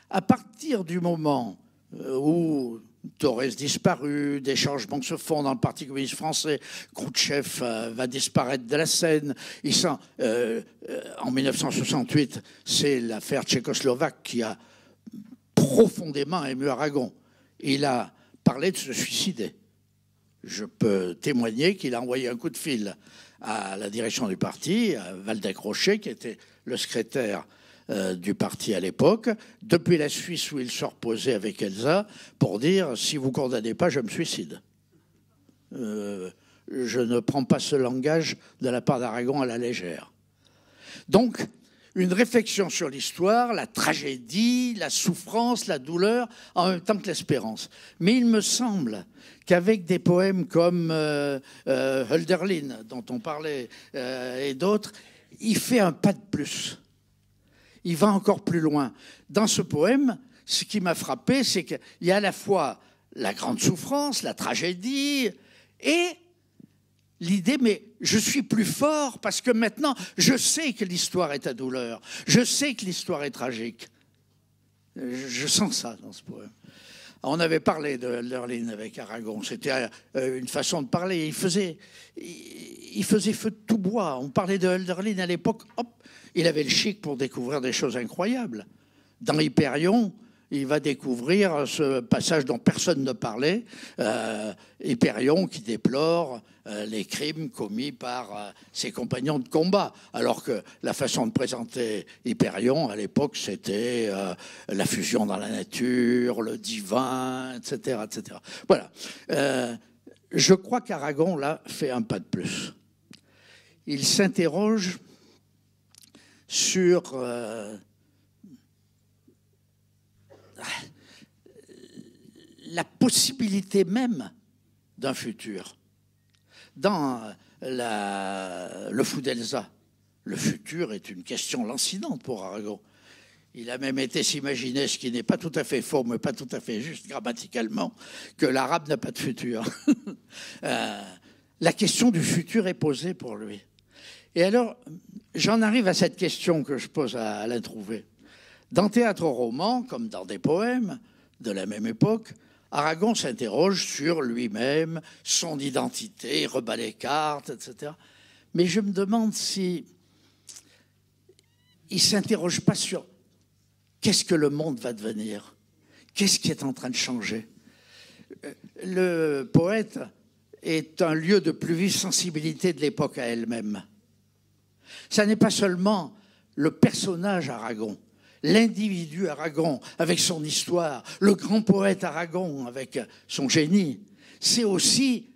à partir du moment où Thorez disparu, des changements se font dans le Parti communiste français, Khrouchtchev va disparaître de la scène. En 1968, c'est l'affaire tchécoslovaque qui a profondément ému Aragon. Il a parlé de se suicider. Je peux témoigner qu'il a envoyé un coup de fil à la direction du parti, à Waldeck Rochet, qui était le secrétaire du parti à l'époque, depuis la Suisse où il se reposait avec Elsa, pour dire « si vous ne condamnez pas, je me suicide ». Je ne prends pas ce langage de la part d'Aragon à la légère. Donc, une réflexion sur l'histoire, la tragédie, la souffrance, la douleur, en même temps que l'espérance. Mais il me semble qu'avec des poèmes comme Hölderlin, dont on parlait, et d'autres, il fait un pas de plus. Il va encore plus loin. Dans ce poème, ce qui m'a frappé, c'est qu'il y a à la fois la grande souffrance, la tragédie, et l'idée, mais je suis plus fort parce que maintenant, je sais que l'histoire est à douleur. Je sais que l'histoire est tragique. Je sens ça dans ce poème. On avait parlé de Hölderlin avec Aragon. C'était une façon de parler. Il faisait feu de tout bois. On parlait de Hölderlin à l'époque. Hop, il avait le chic pour découvrir des choses incroyables. Dans Hyperion, il va découvrir ce passage dont personne ne parlait. Hyperion qui déplore les crimes commis par ses compagnons de combat. Alors que la façon de présenter Hyperion, à l'époque, c'était la fusion dans la nature, le divin, etc. etc. Voilà. Je crois qu'Aragon, là, fait un pas de plus. Il s'interroge sur la possibilité même d'un futur. Dans le Fou d'Elsa, le futur est une question lancinante pour Aragon. Il a même été s'imaginer, ce qui n'est pas tout à fait faux, mais pas tout à fait juste grammaticalement, que l'arabe n'a pas de futur. La question du futur est posée pour lui. Et alors, j'en arrive à cette question que je pose à Alain Trouvé. Dans Théâtre roman, comme dans des poèmes de la même époque, Aragon s'interroge sur lui-même, son identité, rebat les cartes, etc. Mais je me demande si il ne s'interroge pas sur qu'est-ce que le monde va devenir, qu'est-ce qui est en train de changer. Le poète est un lieu de plus vive sensibilité de l'époque à elle-même. Ça n'est pas seulement le personnage Aragon, l'individu Aragon avec son histoire, le grand poète Aragon avec son génie. C'est aussi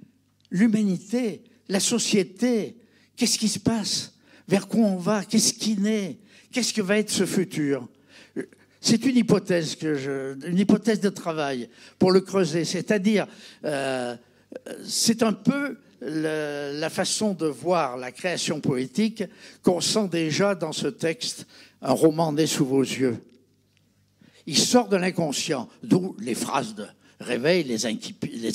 l'humanité, la société. Qu'est-ce qui se passe? Vers quoi on va? Qu'est-ce qui naît? Qu'est-ce que va être ce futur? C'est une hypothèse une hypothèse de travail pour le creuser. C'est-à-dire, c'est un peu la façon de voir la création poétique qu'on sent déjà dans ce texte, un roman né sous vos yeux. Il sort de l'inconscient, d'où les phrases de réveil, les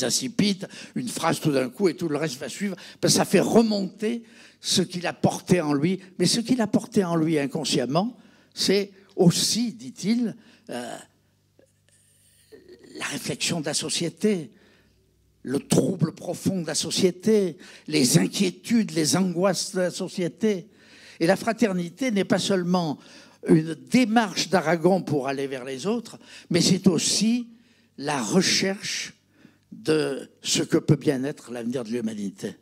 incipites, une phrase tout d'un coup et tout le reste va suivre, parce que ça fait remonter ce qu'il a porté en lui. Mais ce qu'il a porté en lui inconsciemment, c'est aussi, dit-il, la réflexion de la société, le trouble profond de la société, les inquiétudes, les angoisses de la société. Et la fraternité n'est pas seulement une démarche d'Aragon pour aller vers les autres, mais c'est aussi la recherche de ce que peut bien être l'avenir de l'humanité.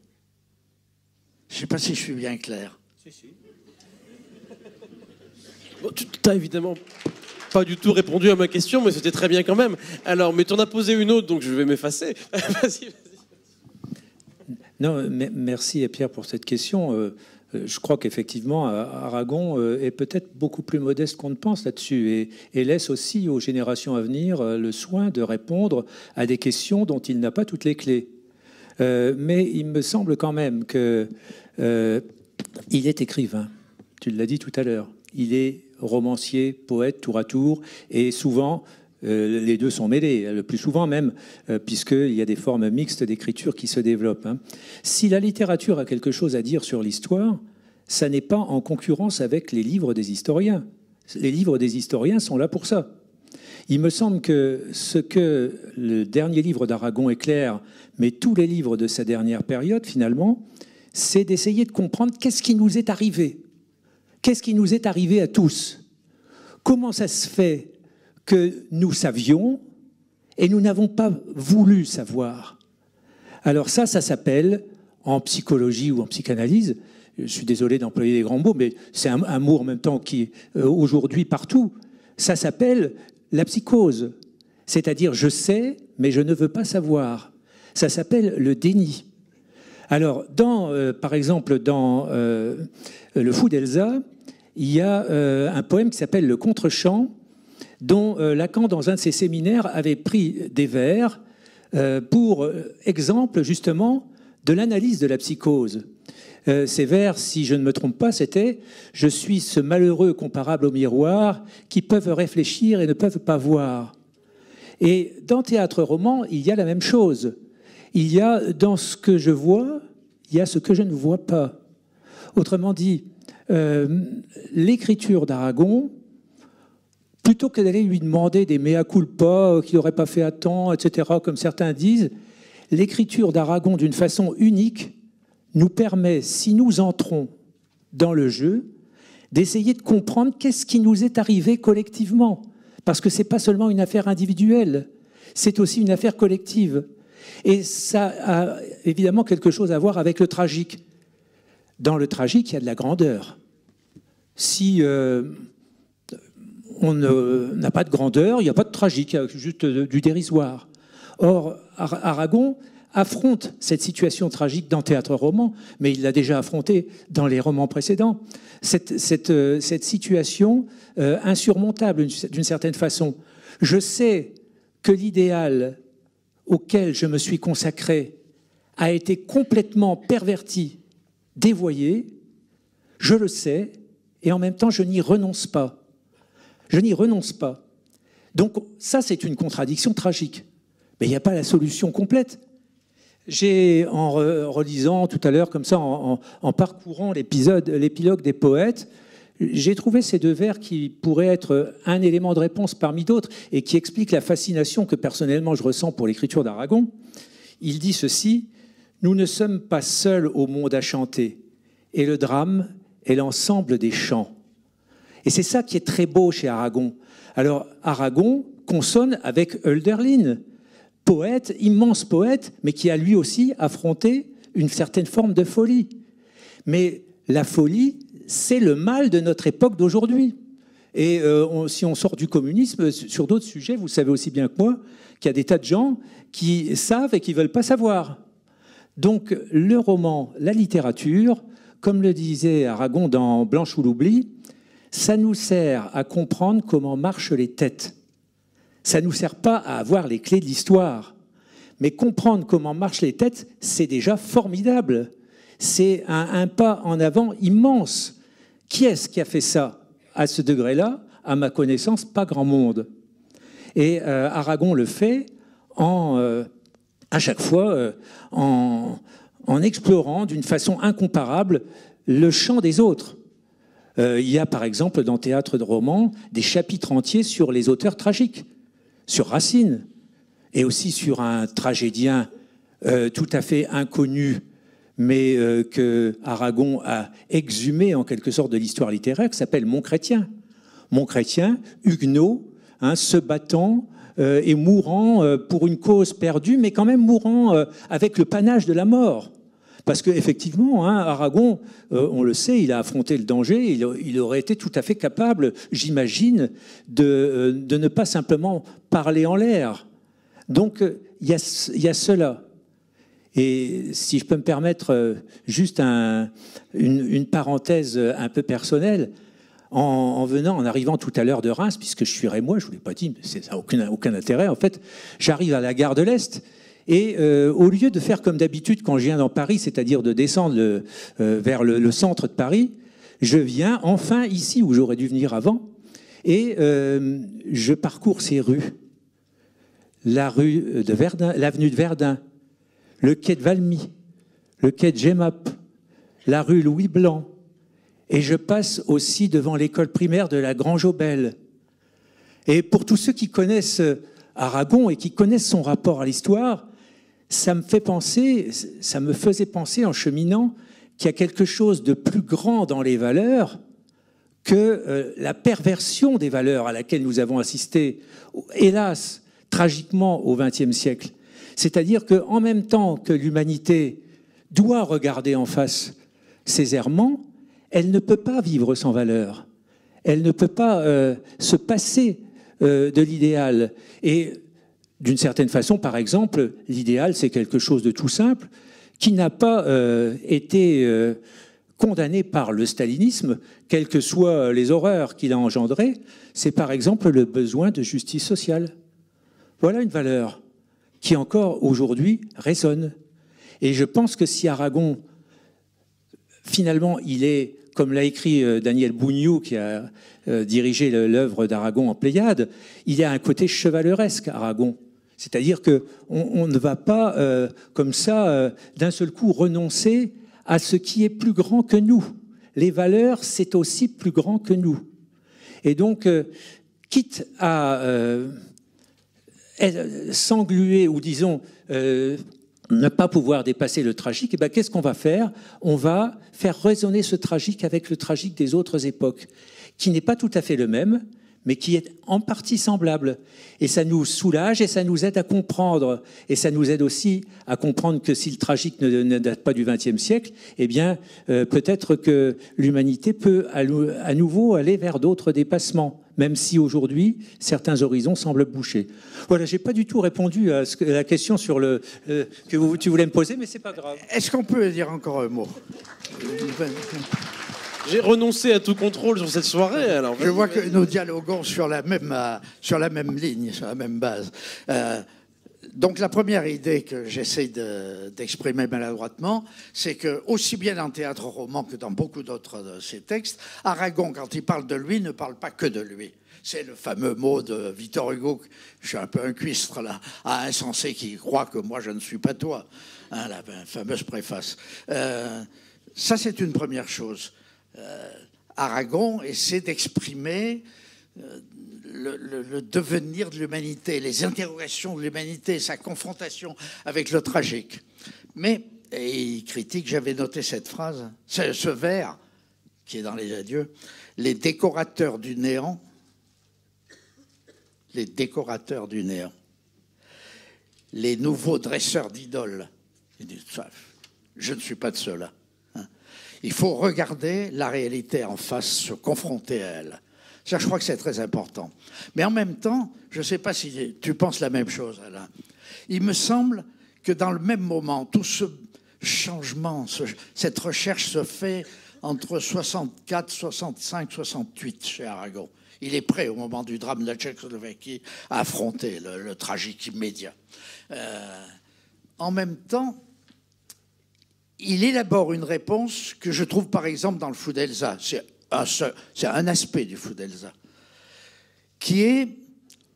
Je ne sais pas si je suis bien clair. Si. Bon, tu n'as évidemment pas du tout répondu à ma question, mais c'était très bien quand même. Alors, mais tu en as posé une autre, donc je vais m'effacer. Vas-y. Non, merci Pierre pour cette question. Je crois qu'effectivement, Aragon est peut-être beaucoup plus modeste qu'on ne pense là-dessus et laisse aussi aux générations à venir le soin de répondre à des questions dont il n'a pas toutes les clés. Mais il me semble quand même qu'il est écrivain. Tu l'as dit tout à l'heure. Il est romancier, poète, tour à tour, et souvent, les deux sont mêlés, le plus souvent même, puisqu'il y a des formes mixtes d'écriture qui se développent. Si la littérature a quelque chose à dire sur l'histoire, ça n'est pas en concurrence avec les livres des historiens. Les livres des historiens sont là pour ça. Il me semble que ce que le dernier livre d'Aragon éclaire, mais tous les livres de sa dernière période, finalement, c'est d'essayer de comprendre qu'est-ce qui nous est arrivé. Qu'est-ce qui nous est arrivé à tous? Comment ça se fait que nous savions et nous n'avons pas voulu savoir? Alors ça s'appelle, en psychologie ou en psychanalyse, je suis désolé d'employer des grands mots, mais c'est un mot en même temps qui, aujourd'hui, partout, ça s'appelle la psychose. C'est-à-dire, je sais, mais je ne veux pas savoir. Ça s'appelle le déni. Alors, par exemple, dans Le Fou d'Elsa, il y a un poème qui s'appelle Le Contre-champ, dont Lacan, dans un de ses séminaires, avait pris des vers pour exemple, justement, de l'analyse de la psychose. Ces vers, si je ne me trompe pas, c'était « Je suis ce malheureux comparable au miroir qui peuvent réfléchir et ne peuvent pas voir ». Et dans Théâtre roman, il y a la même chose. Il y a dans ce que je vois, il y a ce que je ne vois pas. Autrement dit, l'écriture d'Aragon plutôt que d'aller lui demander des mea culpa qu'il n'aurait pas fait à temps, etc., comme certains disent, l'écriture d'Aragon, d'une façon unique, nous permet, si nous entrons dans le jeu, d'essayer de comprendre qu'est-ce qui nous est arrivé collectivement. Parce que ce n'est pas seulement une affaire individuelle, c'est aussi une affaire collective. Et ça a évidemment quelque chose à voir avec le tragique. Dans le tragique, il y a de la grandeur. Si on n'a pas de grandeur, il n'y a pas de tragique, il y a juste du dérisoire. Or, Aragon affronte cette situation tragique dans Théâtre roman, mais il l'a déjà affrontée dans les romans précédents. Cette situation insurmontable d'une certaine façon. Je sais que l'idéal auquel je me suis consacré a été complètement perverti, dévoyé. Je le sais, et en même temps, je n'y renonce pas. Je n'y renonce pas. Donc ça, c'est une contradiction tragique. Mais il n'y a pas la solution complète. J'ai, en relisant tout à l'heure, comme ça, en parcourant l'épilogue des poètes, j'ai trouvé ces deux vers qui pourraient être un élément de réponse parmi d'autres et qui expliquent la fascination que personnellement je ressens pour l'écriture d'Aragon. Il dit ceci: « Nous ne sommes pas seuls au monde à chanter, et le drame est l'ensemble des chants. » Et c'est ça qui est très beau chez Aragon. Alors, Aragon consonne avec Hölderlin, poète, immense poète, mais qui a lui aussi affronté une certaine forme de folie. Mais la folie, c'est le mal de notre époque d'aujourd'hui. Et si on sort du communisme, sur d'autres sujets, vous savez aussi bien que moi qu'il y a des tas de gens qui savent et qui ne veulent pas savoir. Donc, le roman, la littérature, comme le disait Aragon dans Blanche ou l'oubli, ça nous sert à comprendre comment marchent les têtes. Ça ne nous sert pas à avoir les clés de l'histoire. Mais comprendre comment marchent les têtes, c'est déjà formidable. C'est un pas en avant immense. Qui est-ce qui a fait ça à ce degré-là? À ma connaissance, pas grand monde. Et Aragon le fait à chaque fois en explorant d'une façon incomparable le champ des autres. Il y a par exemple dans Théâtre de roman des chapitres entiers sur les auteurs tragiques, sur Racine, et aussi sur un tragédien tout à fait inconnu, mais que Aragon a exhumé en quelque sorte de l'histoire littéraire, qui s'appelle Montchrétien. Montchrétien, huguenot, se battant et mourant pour une cause perdue, mais quand même mourant avec le panache de la mort. Parce qu'effectivement, Aragon, on le sait, il a affronté le danger, il aurait été tout à fait capable, j'imagine, de ne pas simplement parler en l'air. Donc, il y a cela. Et si je peux me permettre juste une parenthèse un peu personnelle, en arrivant tout à l'heure de Reims, puisque je suis rémois, je ne vous l'ai pas dit, mais ça n'a aucun intérêt, en fait, j'arrive à la gare de l'Est, et au lieu de faire comme d'habitude quand je viens dans Paris, c'est-à-dire de descendre vers le centre de Paris, je viens enfin ici, où j'aurais dû venir avant, et je parcours ces rues. La rue de Verdun, l'avenue de Verdun, le quai de Valmy, le quai de Jemmapes, la rue Louis Blanc, et je passe aussi devant l'école primaire de la Grange-aux-Belles. Et pour tous ceux qui connaissent Aragon et qui connaissent son rapport à l'histoire, ça me faisait penser en cheminant qu'il y a quelque chose de plus grand dans les valeurs que la perversion des valeurs à laquelle nous avons assisté, hélas, tragiquement au XXe siècle. C'est-à-dire qu'en même temps que l'humanité doit regarder en face ses errements, elle ne peut pas vivre sans valeur. Elle ne peut pas se passer de l'idéal. Et d'une certaine façon, par exemple, l'idéal, c'est quelque chose de tout simple qui n'a pas été condamné par le stalinisme, quelles que soient les horreurs qu'il a engendrées. C'est par exemple le besoin de justice sociale. Voilà une valeur qui encore aujourd'hui résonne. Et je pense que si Aragon, finalement, il est, comme l'a écrit Daniel Bougnou, qui a dirigé l'œuvre d'Aragon en Pléiade, il y a un côté chevaleresque, Aragon. C'est-à-dire qu'on ne va pas, comme ça, d'un seul coup, renoncer à ce qui est plus grand que nous. Les valeurs, c'est aussi plus grand que nous. Et donc, quitte à s'engluer ou disons ne pas pouvoir dépasser le tragique, et bien qu'est-ce qu'on va faire? On va faire résonner ce tragique avec le tragique des autres époques, qui n'est pas tout à fait le même, mais qui est en partie semblable. Et ça nous soulage et ça nous aide à comprendre. Et ça nous aide aussi à comprendre que si le tragique ne date pas du XXe siècle, eh bien, peut-être que l'humanité peut à nouveau aller vers d'autres dépassements, même si aujourd'hui, certains horizons semblent bouchés. Voilà, j'ai pas du tout répondu à la question sur que tu voulais me poser, mais c'est pas grave. Est-ce qu'on peut dire encore un mot? J'ai renoncé à tout contrôle sur cette soirée. Alors, je vois que nous dialoguons sur la même ligne, sur la même base. Donc la première idée que j'essaie d'exprimer maladroitement, c'est que aussi bien dans Théâtre roman que dans beaucoup d'autres de ses textes, Aragon, quand il parle de lui, ne parle pas que de lui. C'est le fameux mot de Victor Hugo, je suis un peu un cuistre là, à insensé qui croit que moi je ne suis pas toi, hein, la fameuse préface. Ça c'est une première chose. Aragon essaie d'exprimer le devenir de l'humanité, les interrogations de l'humanité, sa confrontation avec le tragique. Mais, et il critique, j'avais noté cette phrase, ce vers qui est dans les adieux, les décorateurs du néant, les nouveaux dresseurs d'idoles. Je ne suis pas de ceux-là. Il faut regarder la réalité en face, se confronter à elle. Ça, je crois que c'est très important. Mais en même temps, je ne sais pas si tu penses la même chose, Alain. Il me semble que dans le même moment, tout ce changement, cette recherche se fait entre 64, 65, 68 chez Aragon. Il est prêt, au moment du drame de la Tchécoslovaquie, à affronter le tragique immédiat. En même temps, il élabore une réponse que je trouve, par exemple, dans le Fou d'Elsa. C'est un aspect du Fou d'Elsa, qui est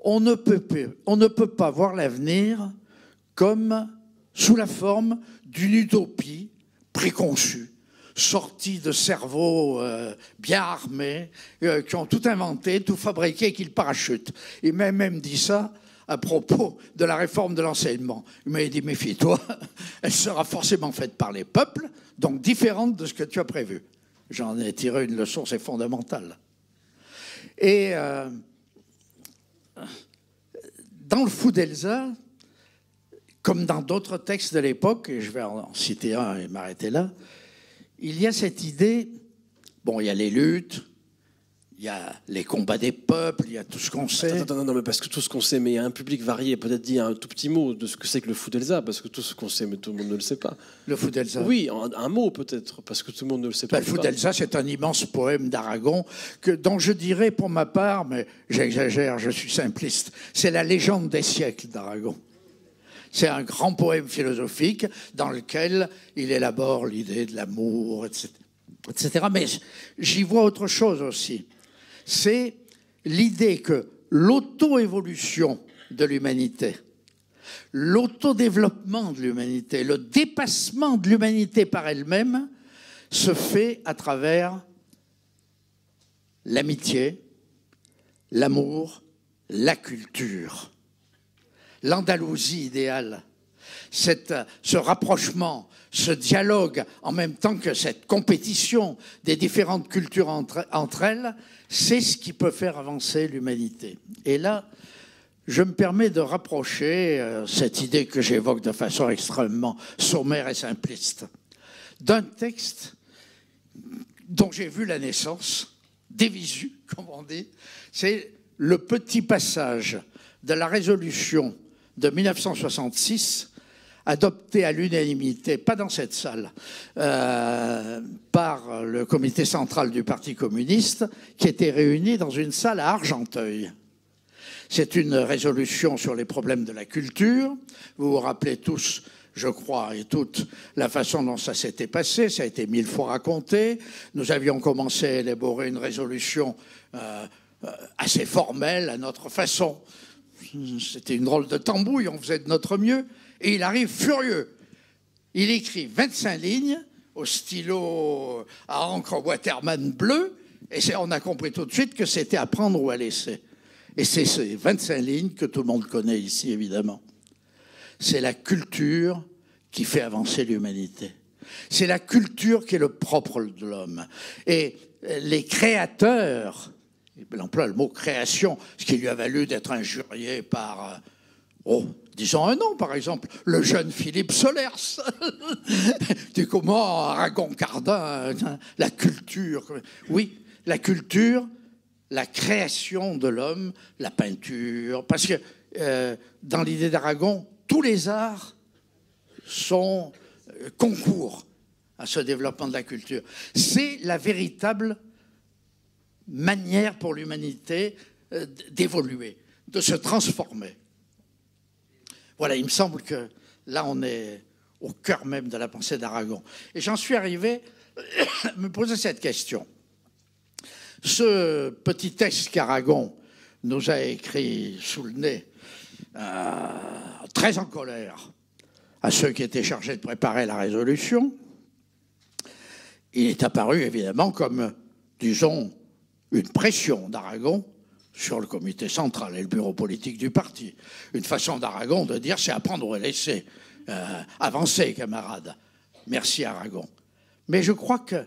on ne peut pas voir l'avenir comme sous la forme d'une utopie préconçue, sortie de cerveaux bien armés, qui ont tout inventé, tout fabriqué, qui le parachutent. Il m'a même dit ça à propos de la réforme de l'enseignement. Il m'a dit, méfie-toi, elle sera forcément faite par les peuples, donc différente de ce que tu as prévu. J'en ai tiré une leçon, c'est fondamental. Et dans le Fou d'Elsa, comme dans d'autres textes de l'époque, et je vais en citer un et m'arrêter là, il y a cette idée, bon, il y a les luttes, il y a les combats des peuples, il y a tout ce qu'on sait. Non, mais parce que tout ce qu'on sait, mais il y a un public varié, peut-être dire un tout petit mot de ce que c'est que le Fou d'Elsa, parce que tout ce qu'on sait, mais tout le monde ne le sait pas. Le Fou d'Elsa. Oui, un mot peut-être, parce que tout le monde ne le sait pas. Le Fou d'Elsa, c'est un immense poème d'Aragon, dont je dirais pour ma part, mais j'exagère, je suis simpliste, c'est la légende des siècles d'Aragon. C'est un grand poème philosophique dans lequel il élabore l'idée de l'amour, etc. Mais j'y vois autre chose aussi. C'est l'idée que l'auto-évolution de l'humanité, l'autodéveloppement de l'humanité, le dépassement de l'humanité par elle-même se fait à travers l'amitié, l'amour, la culture. L'Andalousie idéale, ce rapprochement, ce dialogue, en même temps que cette compétition des différentes cultures entre elles, c'est ce qui peut faire avancer l'humanité. Et là, je me permets de rapprocher cette idée que j'évoque de façon extrêmement sommaire et simpliste d'un texte dont j'ai vu la naissance, des visus, comme on dit. C'est le petit passage de la résolution de 1966, adoptée à l'unanimité, pas dans cette salle, par le comité central du Parti communiste, qui était réuni dans une salle à Argenteuil. C'est une résolution sur les problèmes de la culture. Vous vous rappelez tous, je crois, et toutes, la façon dont ça s'était passé. Ça a été 1000 fois raconté. Nous avions commencé à élaborer une résolution assez formelle, à notre façon. C'était une drôle de tambouille, on faisait de notre mieux. Et il arrive furieux. Il écrit 25 lignes au stylo à encre Waterman bleu, et on a compris tout de suite que c'était à prendre ou à laisser. Et c'est ces 25 lignes que tout le monde connaît ici, évidemment. C'est la culture qui fait avancer l'humanité. C'est la culture qui est le propre de l'homme. Et les créateurs, il emploie le mot création, ce qui lui a valu d'être injurié par, disons un nom par exemple, le jeune Philippe Solers. Tu comment Aragon Cardin, la culture. Oui, la culture, la création de l'homme, la peinture. Parce que dans l'idée d'Aragon, tous les arts concourent à ce développement de la culture. C'est la véritable manière pour l'humanité d'évoluer, de se transformer. Voilà, il me semble que là, on est au cœur même de la pensée d'Aragon. Et j'en suis arrivé à me poser cette question. Ce petit texte qu'Aragon nous a écrit sous le nez, très en colère, à ceux qui étaient chargés de préparer la résolution, il est apparu évidemment comme, disons, une pression d'Aragon sur le comité central et le bureau politique du parti. Une façon d'Aragon de dire c'est à prendre ou à laisser. Avancez, camarades. Merci Aragon. Mais je crois que,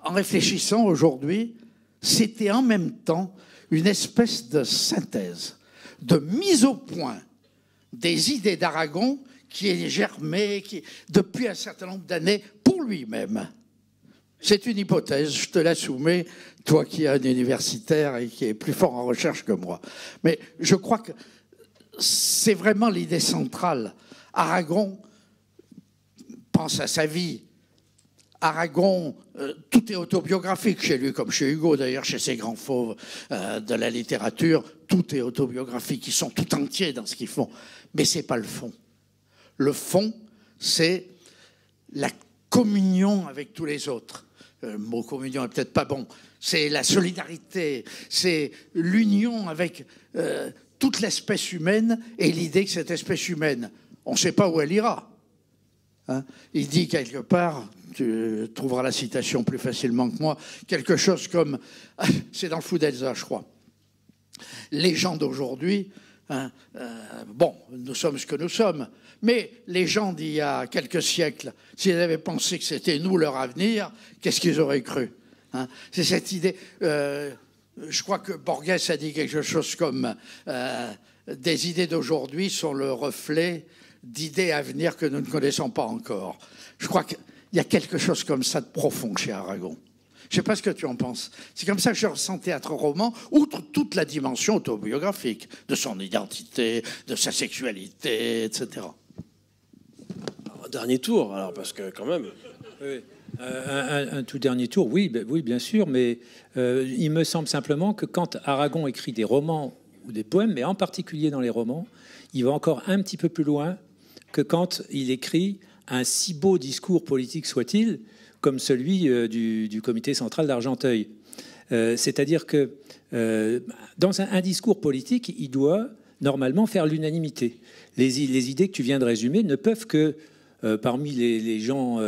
en réfléchissant aujourd'hui, c'était en même temps une espèce de synthèse, de mise au point des idées d'Aragon qui est germé depuis un certain nombre d'années pour lui-même. C'est une hypothèse, je te la soumets, toi qui es un universitaire et qui est plus fort en recherche que moi. Mais je crois que c'est vraiment l'idée centrale. Aragon pense à sa vie. Aragon, tout est autobiographique chez lui, comme chez Hugo d'ailleurs, chez ces grands fauves de la littérature. Tout est autobiographique, ils sont tout entiers dans ce qu'ils font. Mais ce n'est pas le fond. Le fond, c'est la communion avec tous les autres. Le mot communion n'est peut-être pas bon. C'est la solidarité, c'est l'union avec toute l'espèce humaine et l'idée que cette espèce humaine, on ne sait pas où elle ira. Hein? Il dit quelque part, tu trouveras la citation plus facilement que moi, quelque chose comme, c'est dans le Fou d'Elsa, je crois. Les gens d'aujourd'hui, bon, nous sommes ce que nous sommes, mais les gens d'il y a quelques siècles, s'ils avaient pensé que c'était nous leur avenir, qu'est-ce qu'ils auraient cru? Hein? C'est cette idée. Je crois que Borges a dit quelque chose comme des idées d'aujourd'hui sont le reflet d'idées à venir que nous ne connaissons pas encore. Je crois qu'il y a quelque chose comme ça de profond chez Aragon. Je ne sais pas ce que tu en penses. C'est comme ça que je ressens théâtre-roman, outre toute la dimension autobiographique de son identité, de sa sexualité, etc. Un dernier tour, alors, parce que quand même... Oui. Un tout dernier tour, oui, bien sûr, mais il me semble simplement que quand Aragon écrit des romans ou des poèmes, mais en particulier dans les romans, il va encore un petit peu plus loin que quand il écrit un si beau discours politique soit-il, comme celui du comité central d'Argenteuil. C'est-à-dire que dans un discours politique, il doit normalement faire l'unanimité. Les idées que tu viens de résumer ne peuvent que, parmi les gens,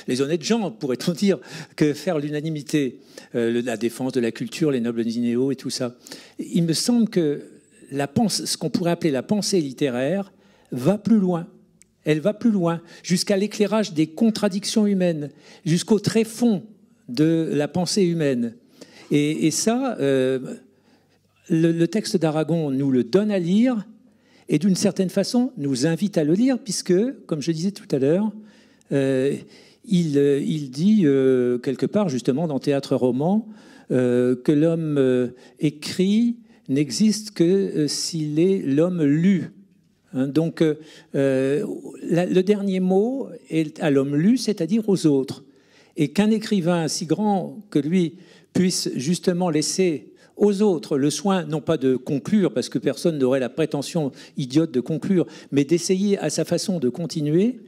les honnêtes gens, pourrait-on dire, que faire l'unanimité, la défense de la culture, les nobles idéaux et tout ça. Il me semble que ce qu'on pourrait appeler la pensée littéraire va plus loin. Elle va plus loin, jusqu'à l'éclairage des contradictions humaines, jusqu'au tréfonds de la pensée humaine. Et ça, le texte d'Aragon nous le donne à lire, et d'une certaine façon nous invite à le lire, puisque, comme je disais tout à l'heure, il dit quelque part, justement, dans Théâtre-roman, que l'homme écrit n'existe que s'il est l'homme lu. Donc, le dernier mot est à l'homme lu, c'est-à-dire aux autres. Et qu'un écrivain si grand que lui puisse justement laisser aux autres le soin, non pas de conclure, parce que personne n'aurait la prétention idiote de conclure, mais d'essayer à sa façon de continuer,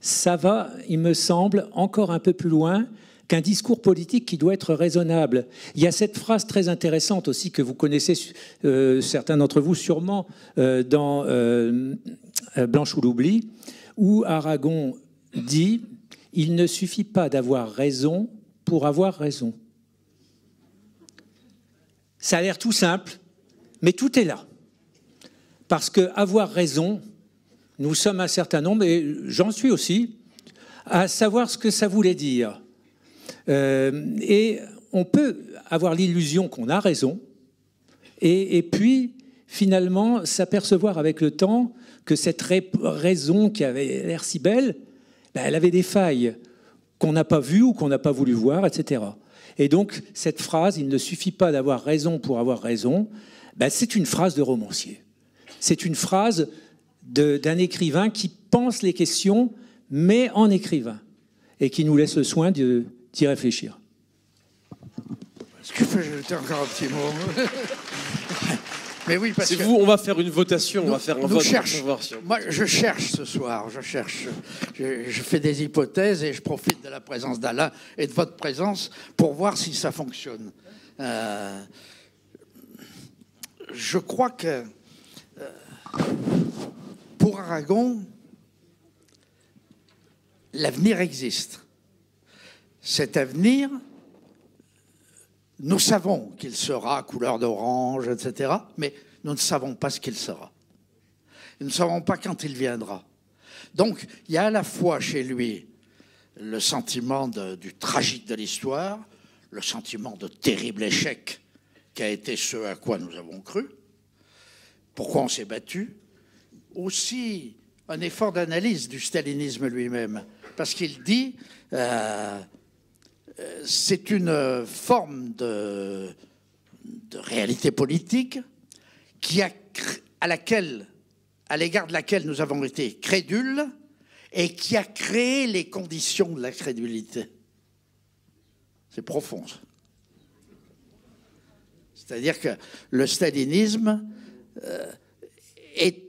ça va, il me semble, encore un peu plus loin qu'un discours politique qui doit être raisonnable. Il y a cette phrase très intéressante aussi que vous connaissez, certains d'entre vous sûrement, dans Blanche ou l'oubli, où Aragon dit « Il ne suffit pas d'avoir raison pour avoir raison ». Ça a l'air tout simple, Mais tout est là. Parce qu'avoir raison, nous sommes un certain nombre, et j'en suis aussi, à savoir ce que ça voulait dire. Et on peut avoir l'illusion qu'on a raison, et puis finalement s'apercevoir avec le temps que cette raison qui avait l'air si belle, ben, elle avait des failles qu'on n'a pas vues ou qu'on n'a pas voulu voir, etc. Et donc cette phrase, il ne suffit pas d'avoir raison pour avoir raison, ben, c'est une phrase de romancier. C'est une phrase d'un écrivain qui pense les questions, mais en écrivain, et qui nous laisse le soin d'y réfléchir. Est-ce que je peux ajouter encore un petit mot? Mais oui, parce que vous, on va faire une votation, on va faire un vote. Moi, je cherche ce soir, je fais des hypothèses et je profite de la présence d'Alain et de votre présence pour voir si ça fonctionne. Je crois que pour Aragon, l'avenir existe. Cet avenir, nous savons qu'il sera couleur d'orange, etc., mais nous ne savons pas ce qu'il sera. Nous ne savons pas quand il viendra. Donc, il y a à la fois chez lui le sentiment du tragique de l'histoire, le sentiment de terrible échec qui a été ce à quoi nous avons cru, pourquoi on s'est battu, aussi un effort d'analyse du stalinisme lui-même, parce qu'il dit c'est une forme de réalité politique à l'égard de laquelle nous avons été crédules et qui a créé les conditions de la crédulité. C'est profond, ça. C'est-à-dire que le stalinisme est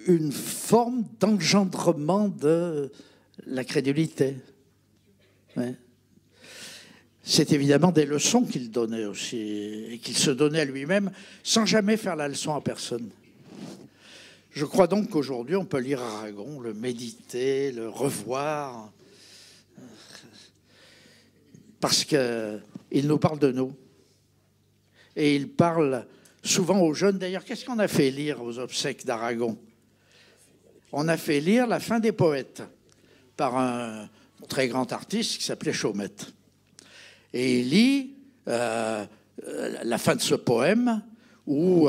une forme d'engendrement de la crédulité. Ouais. C'est évidemment des leçons qu'il donnait aussi, et qu'il se donnait à lui-même, sans jamais faire la leçon à personne. Je crois donc qu'aujourd'hui, on peut lire Aragon, le méditer, le revoir, parce qu'il nous parle de nous. Et il parle souvent aux jeunes. D'ailleurs, qu'est-ce qu'on a fait lire aux obsèques d'Aragon? On a fait lire La fin des poètes par un très grand artiste qui s'appelait Chaumette. Et il lit la fin de ce poème où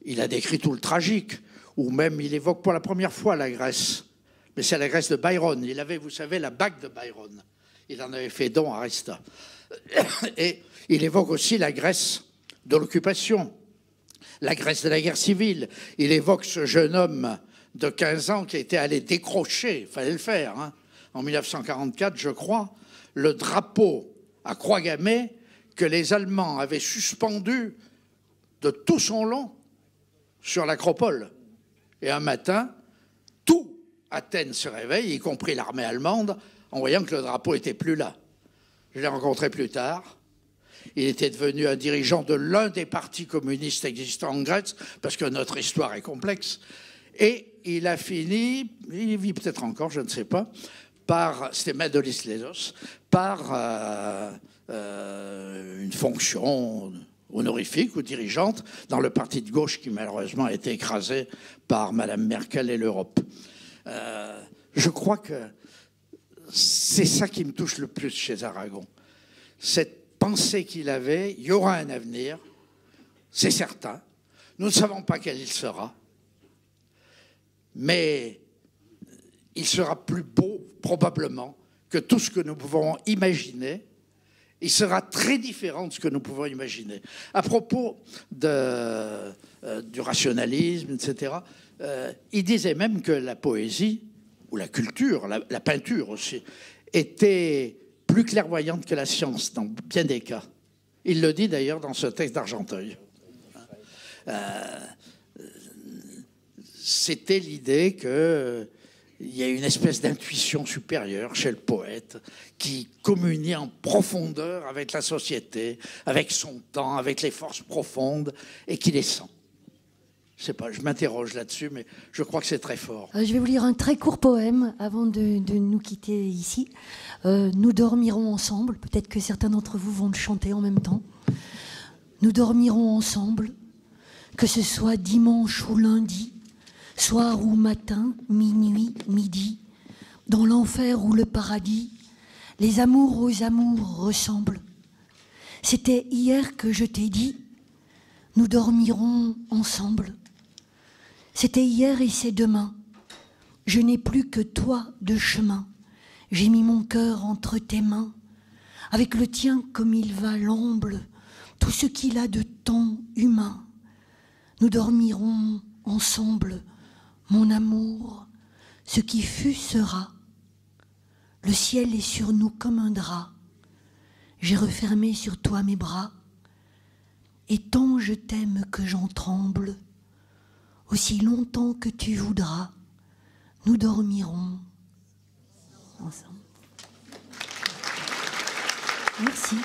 il a décrit tout le tragique, où même il évoque pour la première fois la Grèce. Mais c'est la Grèce de Byron. Il avait, vous savez, la bague de Byron. Il en avait fait don à Arista. Et il évoque aussi la Grèce de l'occupation, la Grèce de la guerre civile. Il évoque ce jeune homme de 15 ans qui était allé décrocher, il fallait le faire, hein, en 1944, je crois, le drapeau à croix gammée que les Allemands avaient suspendu de tout son long sur l'Acropole. Et un matin, tout Athènes se réveille, y compris l'armée allemande, en voyant que le drapeau n'était plus là. Je l'ai rencontré plus tard. Il était devenu un dirigeant de l'un des partis communistes existants en Grèce, parce que notre histoire est complexe. Et il a fini, il vit peut-être encore, je ne sais pas, c'était Madolis Lesos, par une fonction honorifique ou dirigeante dans le parti de gauche qui malheureusement a été écrasé par Mme Merkel et l'Europe. Je crois que c'est ça qui me touche le plus chez Aragon. Cette pensée qu'il avait, il y aura un avenir, c'est certain. Nous ne savons pas quel il sera, mais il sera plus beau, probablement, que tout ce que nous pouvons imaginer. Il sera très différent de ce que nous pouvons imaginer. À propos du rationalisme, etc., il disait même que la poésie, ou la culture, la peinture aussi, était plus clairvoyante que la science dans bien des cas. Il le dit d'ailleurs dans ce texte d'Argenteuil. C'était l'idée qu'il y a une espèce d'intuition supérieure chez le poète qui communie en profondeur avec la société, avec son temps, avec les forces profondes, et qui les sent. Je ne sais pas, je m'interroge là-dessus, mais je crois que c'est très fort. Je vais vous lire un très court poème avant de nous quitter ici. Nous dormirons ensemble. Peut-être que certains d'entre vous vont le chanter en même temps. Nous dormirons ensemble que ce soit dimanche ou lundi, soir ou matin, minuit, midi, dans l'enfer ou le paradis, les amours aux amours ressemblent. C'était hier que je t'ai dit, nous dormirons ensemble. C'était hier et c'est demain. Je n'ai plus que toi de chemin. J'ai mis mon cœur entre tes mains. Avec le tien comme il va l'amble, tout ce qu'il a de temps humain. Nous dormirons ensemble, mon amour. Ce qui fut sera. Le ciel est sur nous comme un drap. J'ai refermé sur toi mes bras. Et tant je t'aime que j'en tremble. Aussi longtemps que tu voudras, nous dormirons ensemble. Merci.